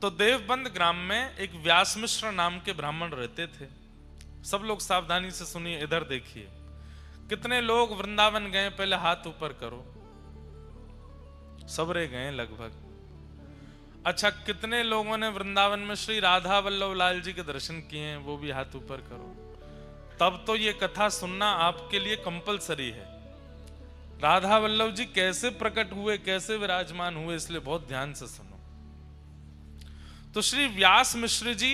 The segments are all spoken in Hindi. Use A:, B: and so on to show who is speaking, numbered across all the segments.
A: तो देवबंद ग्राम में एक व्यास मिश्र नाम के ब्राह्मण रहते थे। सब लोग सावधानी से सुनिए, इधर देखिए। कितने लोग वृंदावन गए, पहले हाथ ऊपर करो। सबरे गए लगभग। अच्छा, कितने लोगों ने वृंदावन में श्री राधा वल्लभ लाल जी के दर्शन किए हैं, वो भी हाथ ऊपर करो। तब तो ये कथा सुनना आपके लिए कंपलसरी है। राधा वल्लभ जी कैसे प्रकट हुए, कैसे विराजमान हुए, इसलिए बहुत ध्यान से सुनो। तो श्री व्यास मिश्र जी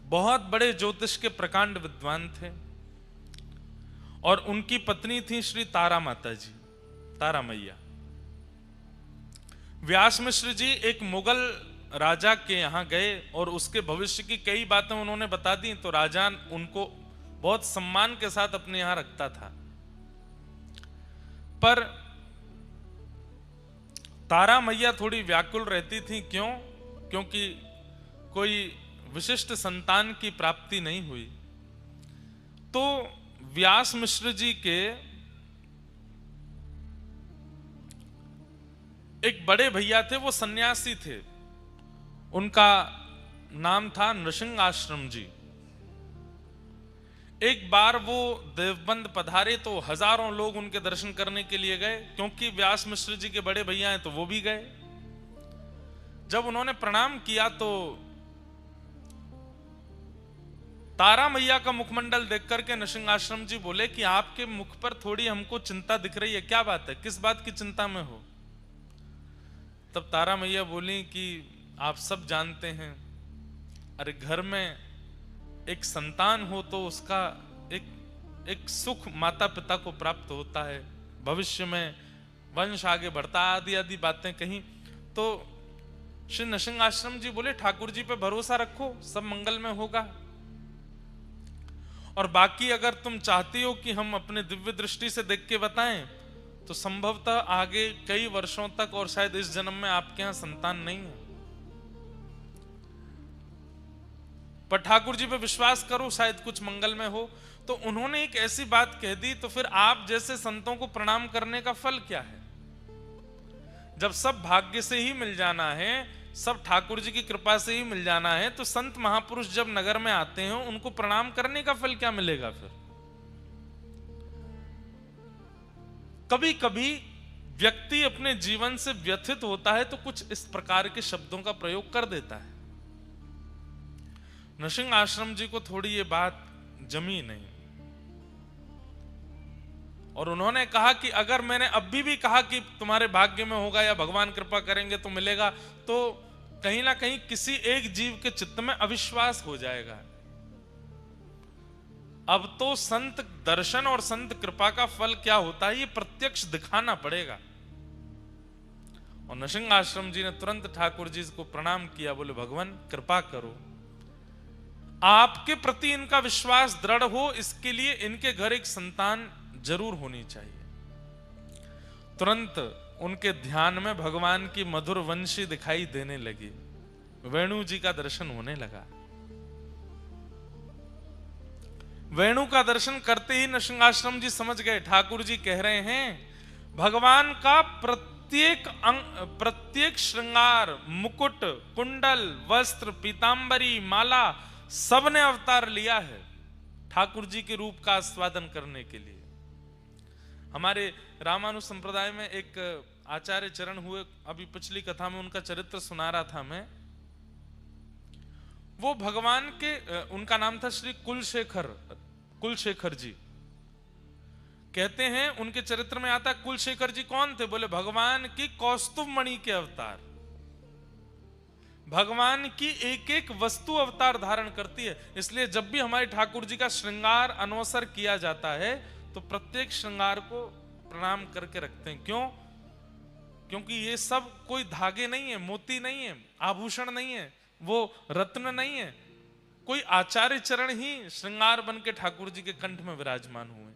A: बहुत बड़े ज्योतिष के प्रकांड विद्वान थे और उनकी पत्नी थी श्री तारा माता जी, तारा मैया। व्यास मिश्र जी एक मुगल राजा के यहां गए और उसके भविष्य की कई बातें उन्होंने बता दी। तो राजा उनको बहुत सम्मान के साथ अपने यहां रखता था। पर तारा मैया थोड़ी व्याकुल रहती थी। क्यों? क्योंकि कोई विशिष्ट संतान की प्राप्ति नहीं हुई। तो व्यास मिश्र जी के एक बड़े भैया थे, वो सन्यासी थे। उनका नाम था नृसिंह आश्रम जी। एक बार वो देवबंद पधारे तो हजारों लोग उनके दर्शन करने के लिए गए, क्योंकि व्यास मिश्र जी के बड़े भैया हैं तो वो भी गए। जब उन्होंने प्रणाम किया तो तारा मैया का मुखमंडल देख करके नृसिंह आश्रम जी बोले कि आपके मुख पर थोड़ी हमको चिंता दिख रही है, क्या बात है, किस बात की चिंता में हो? तब तारा मैया बोली कि आप सब जानते हैं, अरे घर में एक संतान हो तो उसका एक सुख माता पिता को प्राप्त होता है, भविष्य में वंश आगे बढ़ता, आदि आदि बातें कही। तो श्री नृसिंह आश्रम जी बोले ठाकुर जी पे भरोसा रखो, सब मंगल में होगा। और बाकी अगर तुम चाहती हो कि हम अपने दिव्य दृष्टि से देख के बताएं तो संभवतः आगे कई वर्षों तक और शायद इस जन्म में आपके यहां संतान नहीं है, पर ठाकुर जी पे विश्वास करो, शायद कुछ मंगल में हो। तो उन्होंने एक ऐसी बात कह दी, तो फिर आप जैसे संतों को प्रणाम करने का फल क्या है? जब सब भाग्य से ही मिल जाना है, सब ठाकुर जी की कृपा से ही मिल जाना है, तो संत महापुरुष जब नगर में आते हैं उनको प्रणाम करने का फल क्या मिलेगा? फिर कभी कभी व्यक्ति अपने जीवन से व्यथित होता है तो कुछ इस प्रकार के शब्दों का प्रयोग कर देता है। नृसिंह आश्रम जी को थोड़ी ये बात जमी नहीं और उन्होंने कहा कि अगर मैंने अभी भी कहा कि तुम्हारे भाग्य में होगा या भगवान कृपा करेंगे तो मिलेगा, तो कहीं ना कहीं किसी एक जीव के चित्त में अविश्वास हो जाएगा। अब तो संत दर्शन और संत कृपा का फल क्या होता है ये प्रत्यक्ष दिखाना पड़ेगा। और नृसिंह आश्रम जी ने तुरंत ठाकुर जी को प्रणाम किया, बोले भगवान कृपा करो, आपके प्रति इनका विश्वास दृढ़ हो, इसके लिए इनके घर एक संतान जरूर होनी चाहिए। तुरंत उनके ध्यान में भगवान की मधुर वंशी दिखाई देने लगी, वेणु जी का दर्शन होने लगा। वेणु का दर्शन करते ही नृसिंह आश्रम जी समझ गए ठाकुर जी कह रहे हैं भगवान का प्रत्येक श्रृंगार, मुकुट, कुंडल, वस्त्र, पीतांबरी, माला, सबने अवतार लिया है ठाकुर जी के रूप का आस्वादन करने के लिए। हमारे रामानु संप्रदाय में एक आचार्य चरण हुए, अभी पिछली कथा में उनका चरित्र सुना रहा था मैं। वो भगवान के, उनका नाम था श्री कुलशेखर जी। कहते हैं उनके चरित्र में आता है कुलशेखर जी कौन थे? बोले भगवान की कौस्तुभ मणि के अवतार। भगवान की एक एक वस्तु अवतार धारण करती है, इसलिए जब भी हमारे ठाकुर जी का श्रृंगार अनवसर किया जाता है तो प्रत्येक श्रृंगार को प्रणाम करके रखते हैं। क्यों? क्योंकि ये सब कोई धागे नहीं है, मोती नहीं है, आभूषण नहीं है, वो रत्न नहीं है, कोई आचार्य चरण ही श्रृंगार बन के ठाकुर जी के कंठ में विराजमान हुए।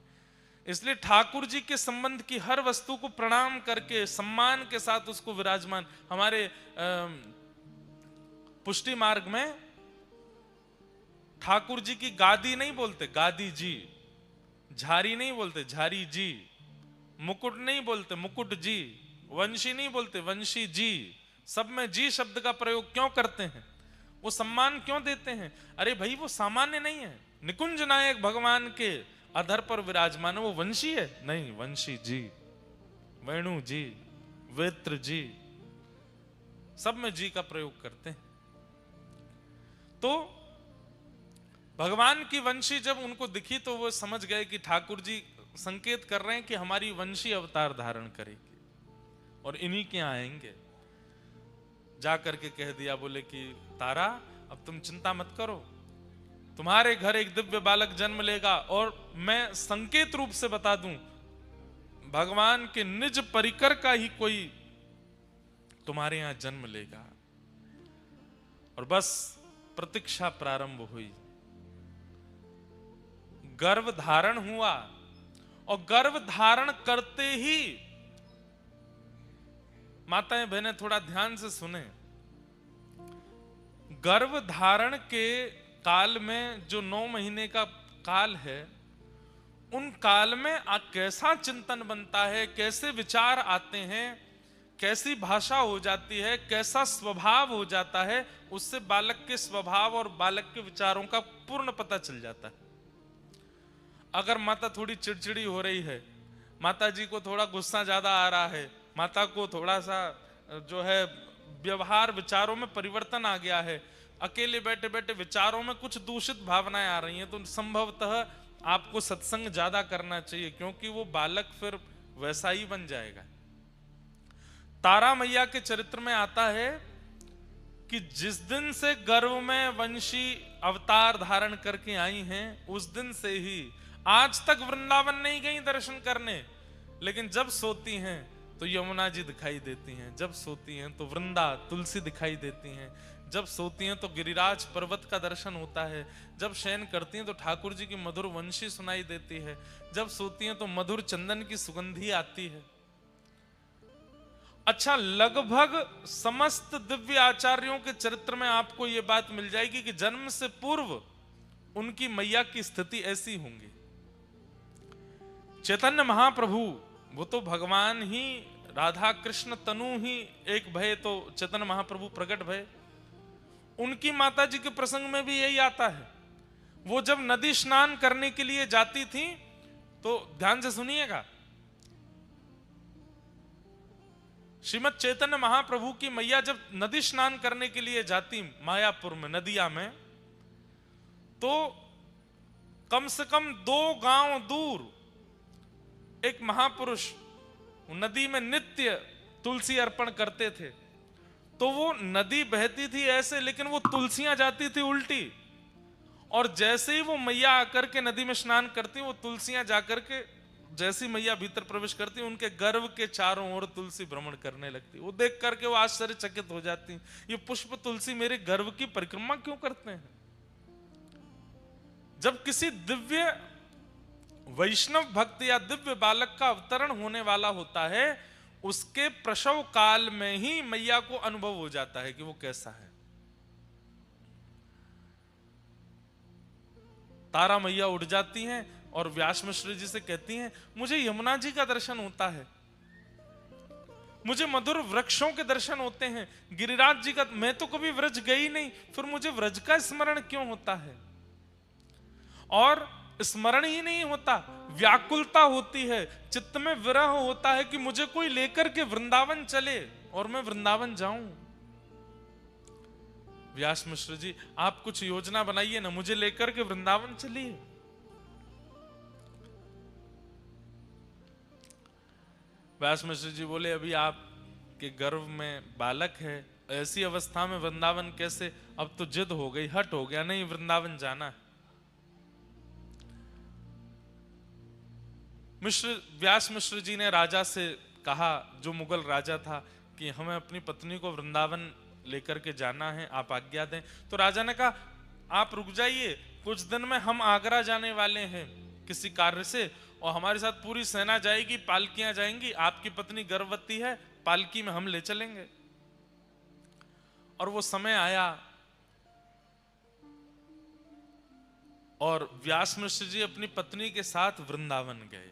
A: इसलिए ठाकुर जी के संबंध की हर वस्तु को प्रणाम करके सम्मान के साथ उसको विराजमान। हमारे पुष्टि मार्ग में ठाकुर जी की गादी नहीं बोलते, गादी जी, झारी नहीं बोलते, झारी जी, मुकुट नहीं बोलते, मुकुट जी, वंशी नहीं बोलते, वंशी जी, सब में जी शब्द का प्रयोग क्यों करते हैं, वो सम्मान क्यों देते हैं? अरे भाई वो सामान्य नहीं है, निकुंज नायक भगवान के अधर पर विराजमान, वो वंशी है नहीं, वंशी जी, वेणु जी, वेत्र जी, सब में जी का प्रयोग करते हैं। तो भगवान की वंशी जब उनको दिखी तो वो समझ गए कि ठाकुर जी संकेत कर रहे हैं कि हमारी वंशी अवतार धारण करेगी और इन्हीं के आएंगे। जा करके कह दिया, बोले कि तारा अब तुम चिंता मत करो, तुम्हारे घर एक दिव्य बालक जन्म लेगा, और मैं संकेत रूप से बता दूं, भगवान के निज परिकर का ही कोई तुम्हारे यहां जन्म लेगा। और बस प्रतीक्षा प्रारंभ हुई, गर्भ धारण हुआ, और गर्भ धारण करते ही, माताएं बहनें थोड़ा ध्यान से सुने, गर्भ धारण के काल में जो 9 महीने का काल है, उन काल में कैसा चिंतन बनता है, कैसे विचार आते हैं, कैसी भाषा हो जाती है, कैसा स्वभाव हो जाता है, उससे बालक के स्वभाव और बालक के विचारों का पूर्ण पता चल जाता है। अगर माता थोड़ी चिड़चिड़ी हो रही है, माता जी को थोड़ा गुस्सा ज्यादा आ रहा है, माता को थोड़ा सा जो है व्यवहार विचारों में परिवर्तन आ गया है, अकेले बैठे बैठे विचारों में कुछ दूषित भावनाएं आ रही हैं, तो संभवतः आपको सत्संग ज्यादा करना चाहिए, क्योंकि वो बालक फिर वैसा ही बन जाएगा। तारा मैया के चरित्र में आता है कि जिस दिन से गर्भ में वंशी अवतार धारण करके आई हैं, उस दिन से ही आज तक वृंदावन नहीं गई दर्शन करने, लेकिन जब सोती हैं तो यमुना जी दिखाई देती हैं, जब सोती हैं तो वृंदा तुलसी दिखाई देती हैं, जब सोती हैं तो गिरिराज पर्वत का दर्शन होता है, जब शयन करती हैं तो ठाकुर जी की मधुर वंशी सुनाई देती है, जब सोती हैं तो मधुर चंदन की सुगंधी आती है। अच्छा, लगभग समस्त दिव्य आचार्यों के चरित्र में आपको यह बात मिल जाएगी कि जन्म से पूर्व उनकी मैया की स्थिति ऐसी होंगी। चैतन्य महाप्रभु वो तो भगवान ही, राधा कृष्ण तनु ही एक भय, तो चैतन्य महाप्रभु प्रकट भय। उनकी माता जी के प्रसंग में भी यही आता है। वो जब नदी स्नान करने के लिए जाती थी, तो ध्यान से सुनिएगा, श्रीमद चैतन्य महाप्रभु की मैया जब नदी स्नान करने के लिए जाती मायापुर में नदिया में, तो कम से कम 2 गांव दूर एक महापुरुष नदी में नित्य तुलसी अर्पण करते थे। तो वो नदी बहती थी ऐसे, लेकिन वो तुलसियां जाती थी उल्टी, और जैसे ही वो मैया आकर के नदी में स्नान करती, वो तुलसियां जाकर के जैसी मैया भीतर प्रवेश करती, उनके गर्भ के चारों ओर तुलसी भ्रमण करने लगती। वो देख करके वो आश्चर्यचकित हो जाती, ये पुष्प तुलसी मेरे गर्भ की परिक्रमा क्यों करते हैं? जब किसी दिव्य वैष्णव भक्त या दिव्य बालक का अवतरण होने वाला होता है, उसके प्रसव काल में ही मैया को अनुभव हो जाता है कि वो कैसा है। तारा मैया उठ जाती हैं और व्यास मिश्र जी से कहती हैं, मुझे यमुना जी का दर्शन होता है, मुझे मधुर वृक्षों के दर्शन होते हैं, गिरिराज जी का, मैं तो कभी व्रज गई नहीं, फिर मुझे व्रज का स्मरण क्यों होता है? और स्मरण ही नहीं होता, व्याकुलता होती है, चित्त में विरह होता है कि मुझे कोई लेकर के वृंदावन चले और मैं वृंदावन जाऊं। व्यास मिश्र जी, आप कुछ योजना बनाइए ना, मुझे लेकर के वृंदावन चलिए। व्यास मिश्र जी बोले, अभी आपके गर्भ में बालक है, ऐसी अवस्था में वृंदावन कैसे? अब तो जिद हो गई, हट हो गया, नहीं वृंदावन जाना है। व्यास मिश्र जी ने राजा से कहा, जो मुगल राजा था, कि हमें अपनी पत्नी को वृंदावन लेकर के जाना है, आप आज्ञा दें। तो राजा ने कहा, आप रुक जाइए, कुछ दिन में हम आगरा जाने वाले हैं किसी कार्य से, और हमारे साथ पूरी सेना जाएगी, पालकियां जाएंगी, आपकी पत्नी गर्भवती है, पालकी में हम ले चलेंगे। और वो समय आया और व्यास मिश्र जी अपनी पत्नी के साथ वृंदावन गए।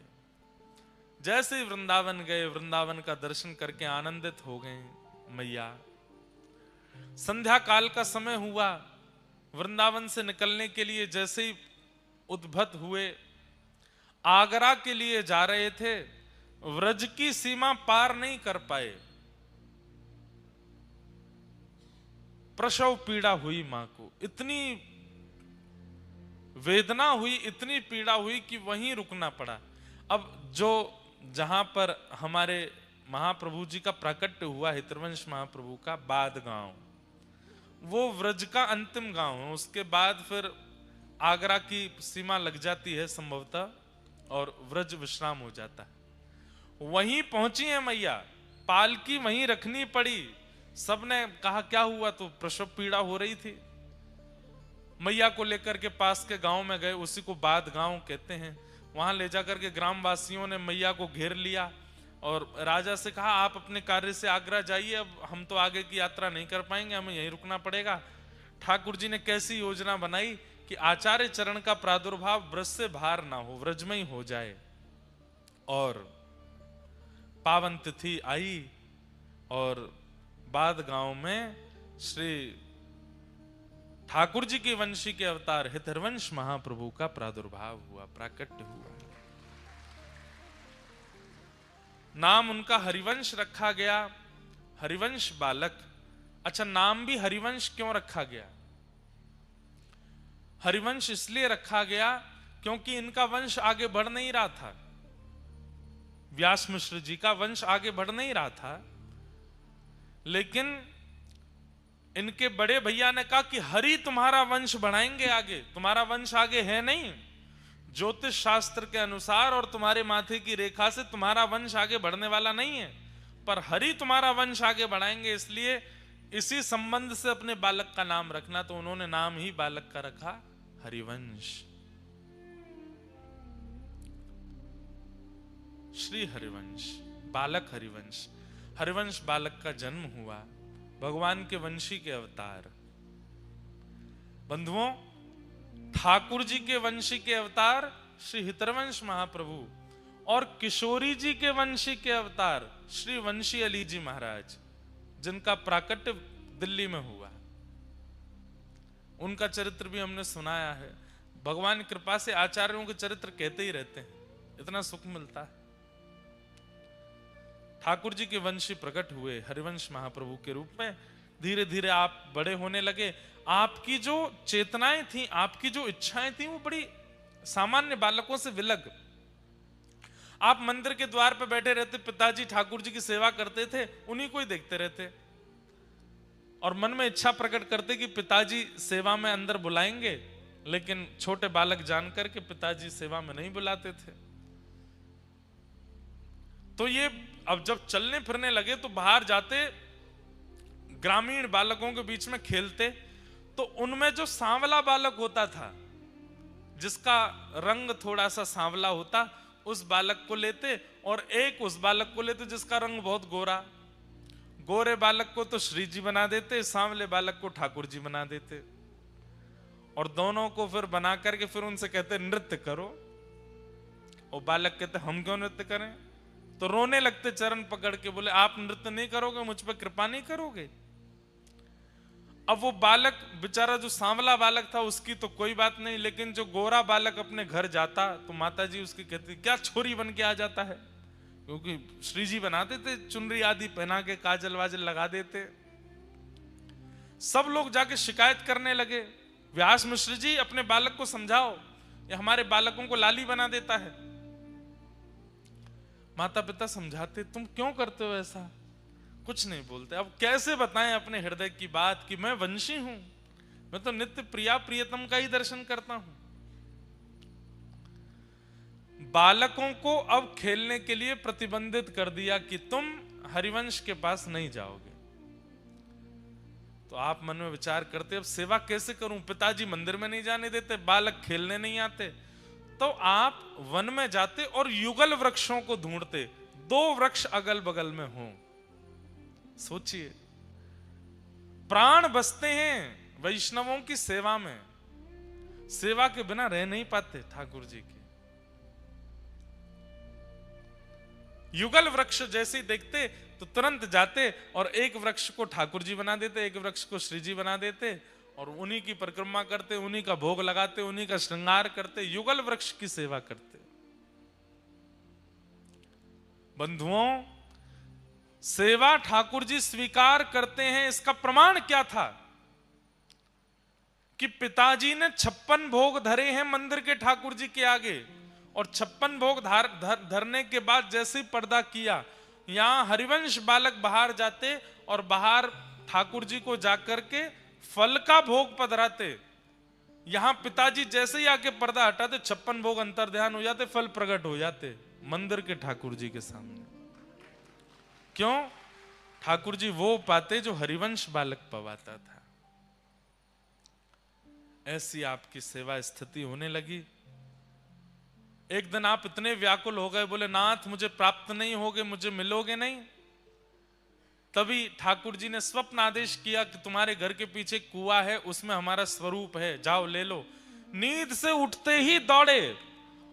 A: जैसे ही वृंदावन गए, वृंदावन का दर्शन करके आनंदित हो गए मैया, संध्या काल का समय हुआ, वृंदावन से निकलने के लिए जैसे ही उद्भत हुए, आगरा के लिए जा रहे थे, व्रज की सीमा पार नहीं कर पाए। प्रसव पीड़ा हुई मां को, इतनी वेदना हुई, इतनी पीड़ा हुई कि वहीं रुकना पड़ा। अब जो जहां पर हमारे महाप्रभु जी का प्राकट्य हुआ, हितरवंश महाप्रभु का बाद गांव, वो व्रज का अंतिम गांव है। उसके बाद फिर आगरा की सीमा लग जाती है संभवतः, और व्रज विश्राम हो जाता है। वहीं पहुंची है मैया, पालकी वहीं रखनी पड़ी। सबने कहा क्या हुआ, तो प्रसव पीड़ा हो रही थी। मैया को लेकर के पास के गांव में गए, उसी को बाद गांव कहते हैं। वहां ले जाकर के ग्रामवासियों ने मैया को घेर लिया और राजा से कहा आप अपने कार्य से आगरा जाइए, अब हम तो आगे की यात्रा नहीं कर पाएंगे, हमें यहीं रुकना पड़ेगा। ठाकुर जी ने कैसी योजना बनाई कि आचार्य चरण का प्रादुर्भाव ब्रज से बाहर ना हो, व्रज में ही हो जाए। और पावन तिथि आई और बाद गांव में श्री ठाकुर जी के वंशी के अवतार हितरवंश महाप्रभु का प्रादुर्भाव हुआ, प्राकट्य हुआ। नाम उनका हरिवंश रखा गया, हरिवंश बालक। अच्छा, नाम भी हरिवंश क्यों रखा गया? हरिवंश इसलिए रखा गया क्योंकि इनका वंश आगे बढ़ नहीं रहा था। व्यास मिश्र जी का वंश आगे बढ़ नहीं रहा था, लेकिन इनके बड़े भैया ने कहा कि हरि तुम्हारा वंश बढ़ाएंगे आगे, तुम्हारा वंश आगे है नहीं। ज्योतिष शास्त्र के अनुसार और तुम्हारे माथे की रेखा से तुम्हारा वंश आगे बढ़ने वाला नहीं है, पर हरि तुम्हारा वंश आगे बढ़ाएंगे, इसलिए इसी संबंध से अपने बालक का नाम रखना। तो उन्होंने नाम ही बालक का रखा हरिवंश, श्री हरिवंश, बालक हरिवंश। हरिवंश बालक का जन्म हुआ, भगवान के वंशी के अवतार। बंधुओं, ठाकुर जी के वंशी के अवतार श्री हितरवंश महाप्रभु और किशोरी जी के वंशी के अवतार श्री वंशी अली जी महाराज, जिनका प्राकट्य दिल्ली में हुआ, उनका चरित्र भी हमने सुनाया है। भगवान की कृपा से आचार्यों के चरित्र कहते ही रहते हैं, इतना सुख मिलता है। ठाकुर जी के वंशी प्रकट हुए हरिवंश महाप्रभु के रूप में। धीरे धीरे आप बड़े होने लगे। आपकी जो चेतनाएं थी, आपकी जो इच्छाएं थी, वो बड़ी सामान्य बालकों से विलग। आप मंदिर के द्वार पर बैठे रहते, पिताजी ठाकुर जी की सेवा करते थे, उन्हीं को ही देखते रहते और मन में इच्छा प्रकट करते कि पिताजी सेवा में अंदर बुलाएंगे, लेकिन छोटे बालक जानकर के पिताजी सेवा में नहीं बुलाते थे। तो ये अब जब चलने फिरने लगे तो बाहर जाते, ग्रामीण बालकों के बीच में खेलते, तो उनमें जो सांवला बालक होता था, जिसका रंग थोड़ा सा सांवला होता, उस बालक को लेते और एक उस बालक को लेते जिसका रंग बहुत गोरा। गोरे बालक को तो श्री जी बना देते, सांवले बालक को ठाकुर जी बना देते, और दोनों को फिर बना करके फिर उनसे कहते नृत्य करो। और बालक कहते हम क्यों नृत्य करें? तो रोने लगते चरण पकड़ के, बोले आप नृत्य नहीं करोगे, मुझ पर कृपा नहीं करोगे। अब वो बालक बेचारा जो सांवला बालक था उसकी तो कोई बात नहीं, लेकिन जो गोरा बालक अपने घर जाता तो माता जी उसकी कहती क्या छोरी बन के आ जाता है, क्योंकि श्री जी बनाते थे, चुनरी आदि पहना के काजल वाजल लगा देते। सब लोग जाके शिकायत करने लगे, व्यास मिश्र जी अपने बालक को समझाओ, ये हमारे बालकों को लाली बना देता है। माता पिता समझाते, तुम क्यों करते हो ऐसा? कुछ नहीं बोलते। अब कैसे बताएं अपने हृदय की बात कि मैं वंशी हूं, मैं तो नित्य प्रिया प्रियतम का ही दर्शन करता हूं। बालकों को अब खेलने के लिए प्रतिबंधित कर दिया कि तुम हरिवंश के पास नहीं जाओगे। तो आप मन में विचार करते, अब सेवा कैसे करूं? पिताजी मंदिर में नहीं जाने देते, बालक खेलने नहीं आते, तो आप वन में जाते और युगल वृक्षों को ढूंढते, 2 वृक्ष अगल बगल में हों। सोचिए, प्राण बसते हैं वैष्णवों की सेवा में, सेवा के बिना रह नहीं पाते ठाकुर जी की। युगल वृक्ष जैसे ही देखते तो तुरंत जाते और एक वृक्ष को ठाकुर जी बना देते, एक वृक्ष को श्री जी बना देते और उन्हीं की परिक्रमा करते, उन्हीं का भोग लगाते, उन्हीं का श्रृंगार करते, युगल वृक्ष की सेवा करते। बंधुओं, सेवा ठाकुर जी स्वीकार करते हैं, इसका प्रमाण क्या था कि पिताजी ने 56 भोग धरे हैं मंदिर के ठाकुर जी के आगे, और 56 भोग धरने के बाद जैसे ही पर्दा किया, यहां हरिवंश बालक बाहर जाते और बाहर ठाकुर जी को जाकर के फल का भोग पधराते। यहां पिताजी जैसे ही आके पर्दा हटाते, 56 भोग अंतर ध्यान हो जाते, फल प्रकट हो जाते मंदिर के ठाकुर जी के सामने। क्यों? ठाकुर जी वो पाते जो हरिवंश बालक पवाता था। ऐसी आपकी सेवा स्थिति होने लगी। एक दिन आप इतने व्याकुल हो गए, बोले नाथ मुझे प्राप्त नहीं होगे, मुझे मिलोगे नहीं। तभी ठाकुर जी ने स्वप्न आदेश किया कि तुम्हारे घर के पीछे कुआं है, उसमें हमारा स्वरूप है, जाओ ले लो। नींद से उठते ही दौड़े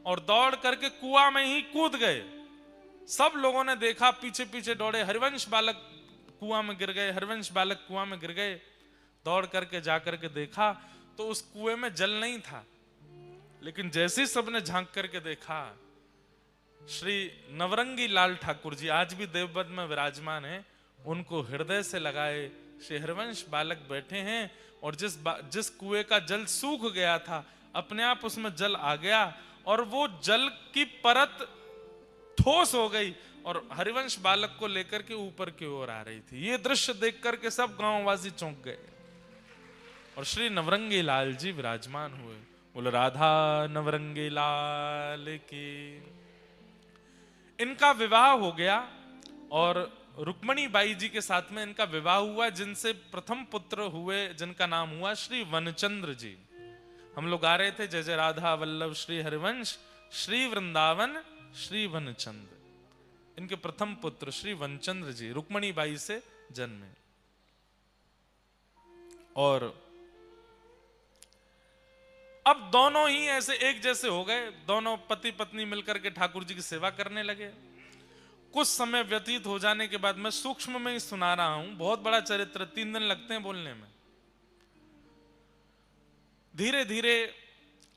A: और दौड़ करके कुआं में ही कूद गए। सब लोगों ने देखा, पीछे पीछे दौड़े, हरिवंश बालक कुआं में गिर गए, हरिवंश बालक कुआं में गिर गए। दौड़ करके जाकर के देखा तो उस कुएं में जल नहीं था, लेकिन जैसे ही सबने झांक करके देखा, श्री नवरंगी लाल ठाकुर जी आज भी देवबंद में विराजमान हैं, उनको हृदय से लगाए श्री हरिवंश बालक बैठे हैं। और जिस कुएं का जल सूख गया था, अपने आप उसमें जल आ गया और वो जल की परत ठोस हो गई और हरिवंश बालक को लेकर के ऊपर की ओर आ रही थी। ये दृश्य देख करके सब गांववासी चौंक गए और श्री नवरंगी लाल जी विराजमान हुए। बोले राधा नवरंगी लाल की। इनका विवाह हो गया और रुक्मणी बाई जी के साथ में इनका विवाह हुआ, जिनसे प्रथम पुत्र हुए जिनका नाम हुआ श्री वनचंद्र जी। हम लोग गा रहे थे जय जय राधा वल्लभ श्री हरिवंश श्री वृंदावन श्री वनचंद्र। इनके प्रथम पुत्र श्री वनचंद्र जी रुक्मणी बाई से जन्मे और अब दोनों ही ऐसे एक जैसे हो गए। दोनों पति पत्नी मिलकर के ठाकुर जी की सेवा करने लगे। कुछ समय व्यतीत हो जाने के बाद, मैं सूक्ष्म में ही सुना रहा हूं, बहुत बड़ा चरित्र, 3 दिन लगते हैं बोलने में। धीरे धीरे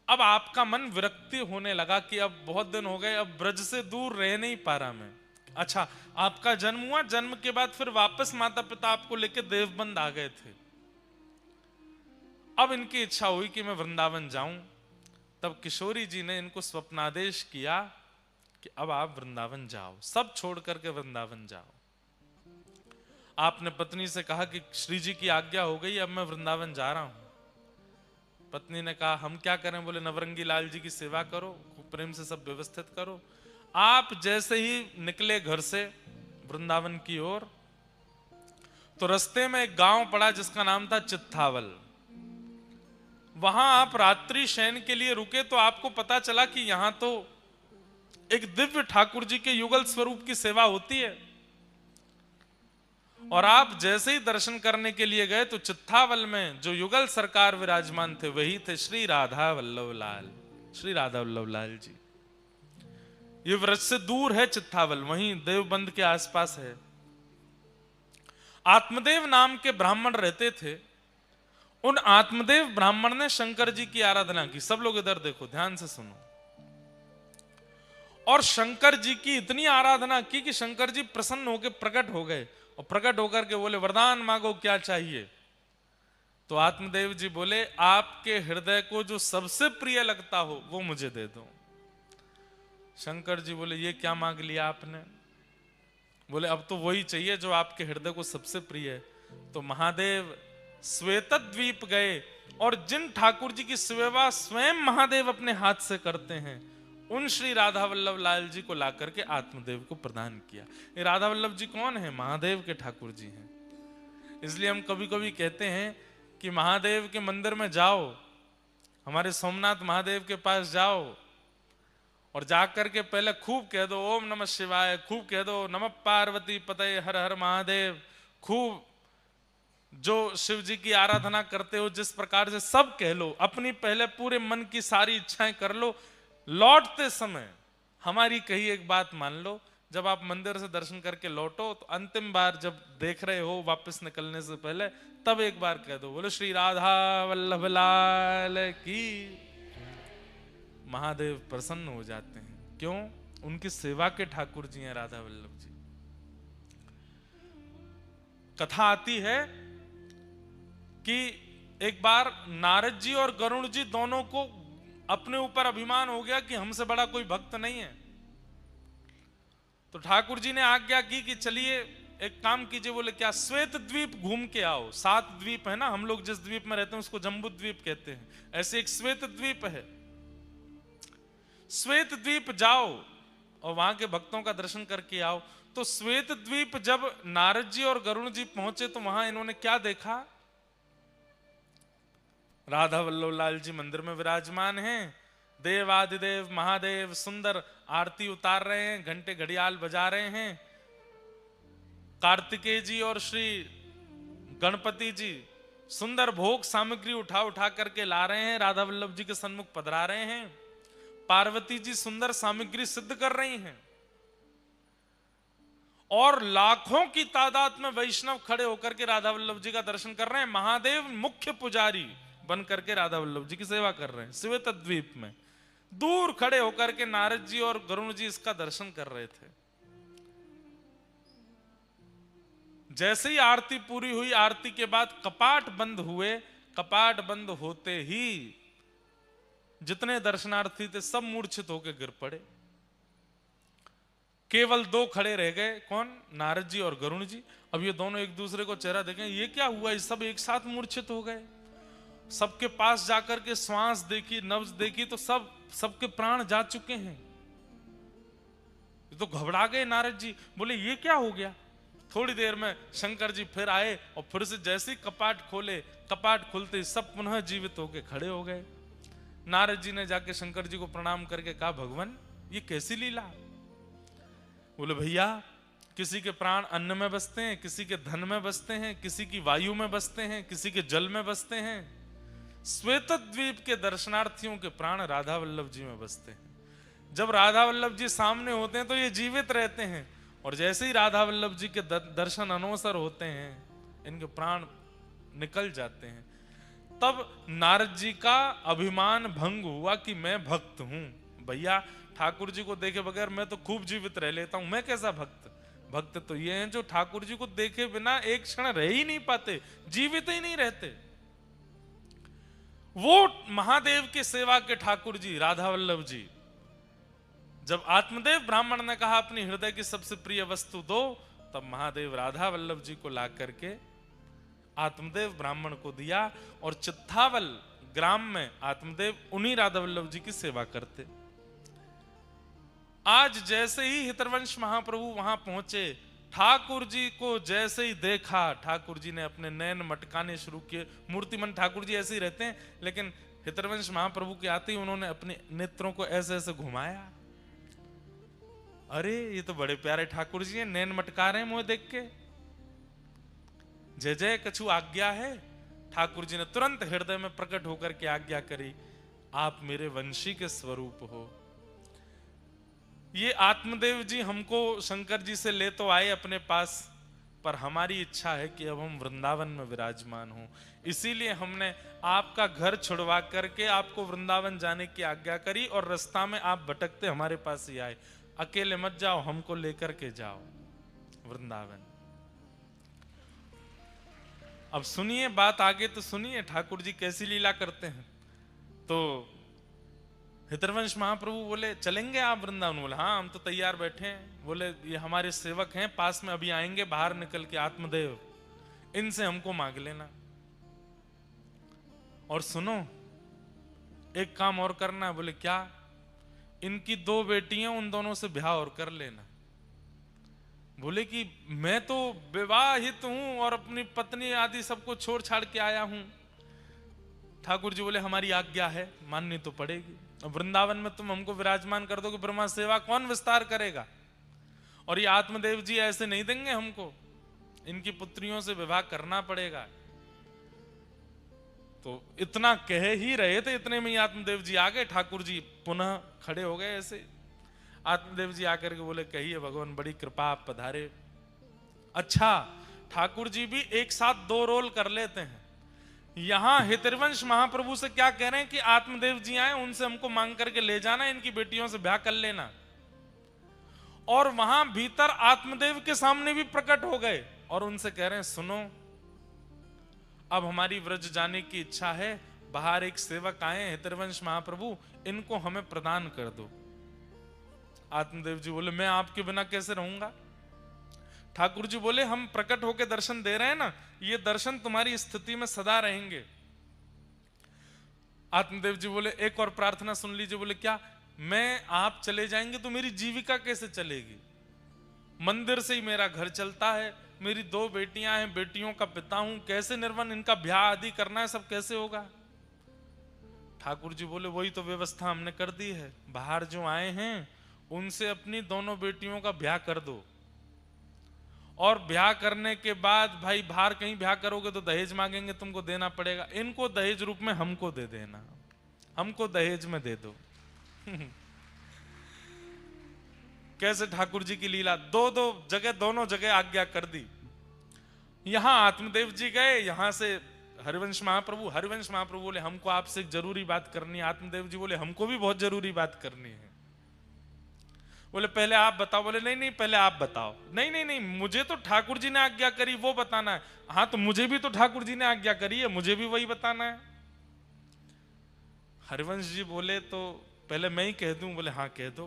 A: अब आपका मन विरक्ति होने लगा कि अब बहुत दिन हो गए, अब ब्रज से दूर रह नहीं पा रहा मैं। अच्छा, आपका जन्म हुआ, जन्म के बाद फिर वापस माता पिता आपको लेके देवबंद आ गए थे। अब इनकी इच्छा हुई कि मैं वृंदावन जाऊं। तब किशोरी जी ने इनको स्वप्नादेश किया कि अब आप वृंदावन जाओ, सब छोड़ करके वृंदावन जाओ। आपने पत्नी से कहा कि श्री जी की आज्ञा हो गई, अब मैं वृंदावन जा रहा हूं। पत्नी ने कहा हम क्या करें? बोले नवरंगी लाल जी की सेवा करो, खूब प्रेम से सब व्यवस्थित करो। आप जैसे ही निकले घर से वृंदावन की ओर, तो रास्ते में एक गांव पड़ा जिसका नाम था चित्थावल। वहां आप रात्रि शयन के लिए रुके तो आपको पता चला कि यहां तो एक दिव्य ठाकुर जी के युगल स्वरूप की सेवा होती है। और आप जैसे ही दर्शन करने के लिए गए तो चित्थावल में जो युगल सरकार विराजमान थे वही थे श्री राधा वल्लभ लाल, श्री राधा वल्लभ लाल जी। ये व्रज से दूर है चित्थावल, वहीं देवबंद के आसपास है। आत्मदेव नाम के ब्राह्मण रहते थे। उन आत्मदेव ब्राह्मण ने शंकर जी की आराधना की। सब लोग इधर देखो, ध्यान से सुनो। और शंकर जी की इतनी आराधना की कि शंकर जी प्रसन्न होकर प्रकट हो गए और प्रकट होकर के बोले वरदान मांगो, क्या चाहिए? तो आत्मदेव जी बोले आपके हृदय को जो सबसे प्रिय लगता हो वो मुझे दे दो। शंकर जी बोले ये क्या मांग लिया आपने? बोले अब तो वही चाहिए जो आपके हृदय को सबसे प्रिय है। तो महादेव श्वेतद्वीप गए और जिन ठाकुर जी की सेवा स्वयं महादेव अपने हाथ से करते हैं, उन श्री राधा वल्लभ लाल जी को लाकर के आत्मदेव को प्रदान किया। ये राधा वल्लभ जी कौन है? महादेव के ठाकुर जी हैं। इसलिए हम कभी कभी कहते हैं कि महादेव के मंदिर में जाओ, हमारे सोमनाथ महादेव के पास जाओ और जाकर के पहले खूब कह दो ओम नमः शिवाय, खूब कह दो नमः पार्वती पतये हर हर महादेव, खूब जो शिव जी की आराधना करते हो जिस प्रकार से सब कह लो, अपनी पहले पूरे मन की सारी इच्छाएं कर लो। लौटते समय हमारी कही एक बात मान लो, जब आप मंदिर से दर्शन करके लौटो तो अंतिम बार जब देख रहे हो वापस निकलने से पहले, तब एक बार कह दो, बोलो श्री राधा वल्लभ लाल की। महादेव प्रसन्न हो जाते हैं। क्यों? उनकी सेवा के ठाकुर जी हैं राधा वल्लभ जी। कथा आती है कि एक बार नारद जी और गरुड़ जी दोनों को अपने ऊपर अभिमान हो गया कि हमसे बड़ा कोई भक्त नहीं है। तो ठाकुर जी ने आज्ञा की कि चलिए एक काम कीजिए। बोले क्या? श्वेत द्वीप घूम के आओ। 7 द्वीप है ना, हम लोग जिस द्वीप में रहते हैं उसको जम्बू द्वीप कहते हैं, ऐसे एक श्वेत द्वीप है। श्वेत द्वीप जाओ और वहां के भक्तों का दर्शन करके आओ। तो श्वेत द्वीप जब नारद जी और गरुड़ जी पहुंचे तो वहां इन्होंने क्या देखा? राधा वल्लभ लाल जी मंदिर में विराजमान हैं। देवादिदेव महादेव सुंदर आरती उतार रहे हैं, घंटे घड़ियाल बजा रहे हैं। कार्तिकेय जी और श्री गणपति जी सुंदर भोग सामग्री उठा उठा करके ला रहे हैं, राधा वल्लभ जी के सन्मुख पधरा रहे हैं। पार्वती जी सुंदर सामग्री सिद्ध कर रही हैं और लाखों की तादाद में वैष्णव खड़े होकर के राधा वल्लभ जी का दर्शन कर रहे हैं। महादेव मुख्य पुजारी बन करके राधा वल्लभ जी की सेवा कर रहे हैं श्वेत द्वीप में। दूर खड़े होकर के नारद जी और गरुड़ जी इसका दर्शन कर रहे थे। जैसे ही आरती पूरी हुई, आरती के बाद कपाट बंद हुए। कपाट बंद होते ही जितने दर्शनार्थी थे सब मूर्छित होकर गिर पड़े। केवल 2 खड़े रह गए। कौन? नारद जी और गरुड़ जी। अब ये दोनों एक दूसरे को चेहरा देखें, ये क्या हुआ? ये सब एक साथ मूर्छित हो गए। सबके पास जाकर के श्वास देखी, नब्ज देखी तो सबके प्राण जा चुके हैं। तो घबरा गए नारद जी। बोले ये क्या हो गया? थोड़ी देर में शंकर जी फिर आए और फिर से जैसे ही कपाट खोले, कपाट खुलते ही सब पुनः जीवित होके खड़े हो गए। नारद जी ने जाके शंकर जी को प्रणाम करके कहा, भगवान ये कैसी लीला? बोले भैया, किसी के प्राण अन्न में बसते हैं, किसी के धन में बसते हैं, किसी की वायु में बसते हैं, किसी के जल में बसते हैं। श्वेत द्वीप के दर्शनार्थियों के प्राण राधा वल्लभ जी में बसते हैं। जब राधा वल्लभ जी सामने होते हैं तो ये जीवित रहते हैं, और जैसे ही राधा वल्लभ जी के दर्शन अनवसर होते हैं इनके प्राण निकल जाते हैं। तब नारद जी का अभिमान भंग हुआ कि मैं भक्त हूं। भैया, ठाकुर जी को देखे बगैर मैं तो खूब जीवित रह लेता हूं, मैं कैसा भक्त? भक्त तो ये हैं जो ठाकुर जी को देखे बिना एक क्षण रह ही नहीं पाते, जीवित ही नहीं रहते। वो महादेव के सेवा के ठाकुर जी राधा वल्लभ जी, जब आत्मदेव ब्राह्मण ने कहा अपनी हृदय की सबसे प्रिय वस्तु दो, तब महादेव राधा वल्लभ जी को ला करके आत्मदेव ब्राह्मण को दिया, और चित्तावल ग्राम में आत्मदेव उन्हीं राधा वल्लभ जी की सेवा करते। आज जैसे ही हितरवंश महाप्रभु वहां पहुंचे, ठाकुर जी को जैसे ही देखा, ठाकुर जी ने अपने नयन मटकाने शुरू किए। मूर्तिमन ठाकुर जी ऐसे ही रहते हैं, लेकिन हितरवंश महाप्रभु के आते ही उन्होंने अपने नेत्रों को ऐसे ऐसे घुमाया। अरे ये तो बड़े प्यारे ठाकुर जी हैं, नैन मटका रहे हैं मुझे देख के। जय जय कछु आज्ञा है। ठाकुर जी ने तुरंत हृदय में प्रकट होकर के आज्ञा करी, आप मेरे वंशी के स्वरूप हो। ये आत्मदेव जी हमको शंकर जी से ले तो आए अपने पास, पर हमारी इच्छा है कि अब हम वृंदावन में विराजमान हों। इसीलिए हमने आपका घर छुड़वा करके आपको वृंदावन जाने की आज्ञा करी, और रास्ता में आप भटकते हमारे पास ही आए। अकेले मत जाओ, हमको लेकर के जाओ वृंदावन। अब सुनिए बात आगे, तो सुनिए ठाकुर जी कैसी लीला करते हैं। तो हितरवंश महाप्रभु बोले चलेंगे आप वृंदावन? बोले हाँ, हम तो तैयार बैठे हैं। बोले ये हमारे सेवक हैं, पास में अभी आएंगे बाहर निकल के आत्मदेव, इनसे हमको मांग लेना। और सुनो, एक काम और करना है। बोले क्या? इनकी 2 बेटियां, उन दोनों से ब्याह और कर लेना। बोले कि मैं तो विवाहित हूं और अपनी पत्नी आदि सबको छोड़ छाड़ के आया हूं। ठाकुर जी बोले हमारी आज्ञा है, माननी तो पड़ेगी। वृंदावन में तुम हमको विराजमान कर दो कि ब्रह्मा सेवा कौन विस्तार करेगा? और ये आत्मदेव जी ऐसे नहीं देंगे हमको, इनकी पुत्रियों से विवाह करना पड़ेगा। तो इतना कह ही रहे थे, इतने में ही आत्मदेव जी आ गए। ठाकुर जी पुनः खड़े हो गए ऐसे। आत्मदेव जी आकर के बोले कहिए भगवान, बड़ी कृपा, आप पधारे। अच्छा, ठाकुर जी भी एक साथ दो रोल कर लेते हैं। यहां हितवंश महाप्रभु से क्या कह रहे हैं कि आत्मदेव जी आए, उनसे हमको मांग करके ले जाना, इनकी बेटियों से ब्याह कर लेना। और वहां भीतर आत्मदेव के सामने भी प्रकट हो गए और उनसे कह रहे हैं सुनो, अब हमारी व्रज जाने की इच्छा है, बाहर एक सेवक आए हितवंश महाप्रभु, इनको हमें प्रदान कर दो। आत्मदेव जी बोले मैं आपके बिना कैसे रहूंगा। ठाकुर जी बोले हम प्रकट होकर दर्शन दे रहे हैं ना, ये दर्शन तुम्हारी स्थिति में सदा रहेंगे। आत्मदेव जी बोले एक और प्रार्थना सुन लीजिए। बोले क्या? मैं आप चले जाएंगे तो मेरी जीविका कैसे चलेगी? मंदिर से ही मेरा घर चलता है, मेरी दो बेटियां हैं, बेटियों का पिता हूं, कैसे निर्वन, इनका ब्याह आदि करना है, सब कैसे होगा? ठाकुर जी बोले वही तो व्यवस्था हमने कर दी है, बाहर जो आए हैं उनसे अपनी दोनों बेटियों का ब्याह कर दो, और ब्याह करने के बाद भाई बाहर कहीं ब्याह करोगे तो दहेज मांगेंगे, तुमको देना पड़ेगा, इनको दहेज रूप में हमको दे देना, हमको दहेज में दे दो। कैसे ठाकुर जी की लीला, दोनों जगह आज्ञा कर दी। यहां आत्मदेव जी गए, यहां से हरिवंश महाप्रभु बोले हमको आपसे एक जरूरी बात करनी है। आत्मदेव जी बोले हमको भी बहुत जरूरी बात करनी है। बोले पहले आप बताओ। बोले नहीं पहले आप बताओ। नहीं मुझे तो ठाकुर जी ने आज्ञा करी वो बताना है। हाँ तो मुझे भी तो ठाकुर जी ने आज्ञा करी है, मुझे भी वही बताना है। हरिवंश जी बोले तो पहले मैं ही कह दूं। बोले हाँ कह दो।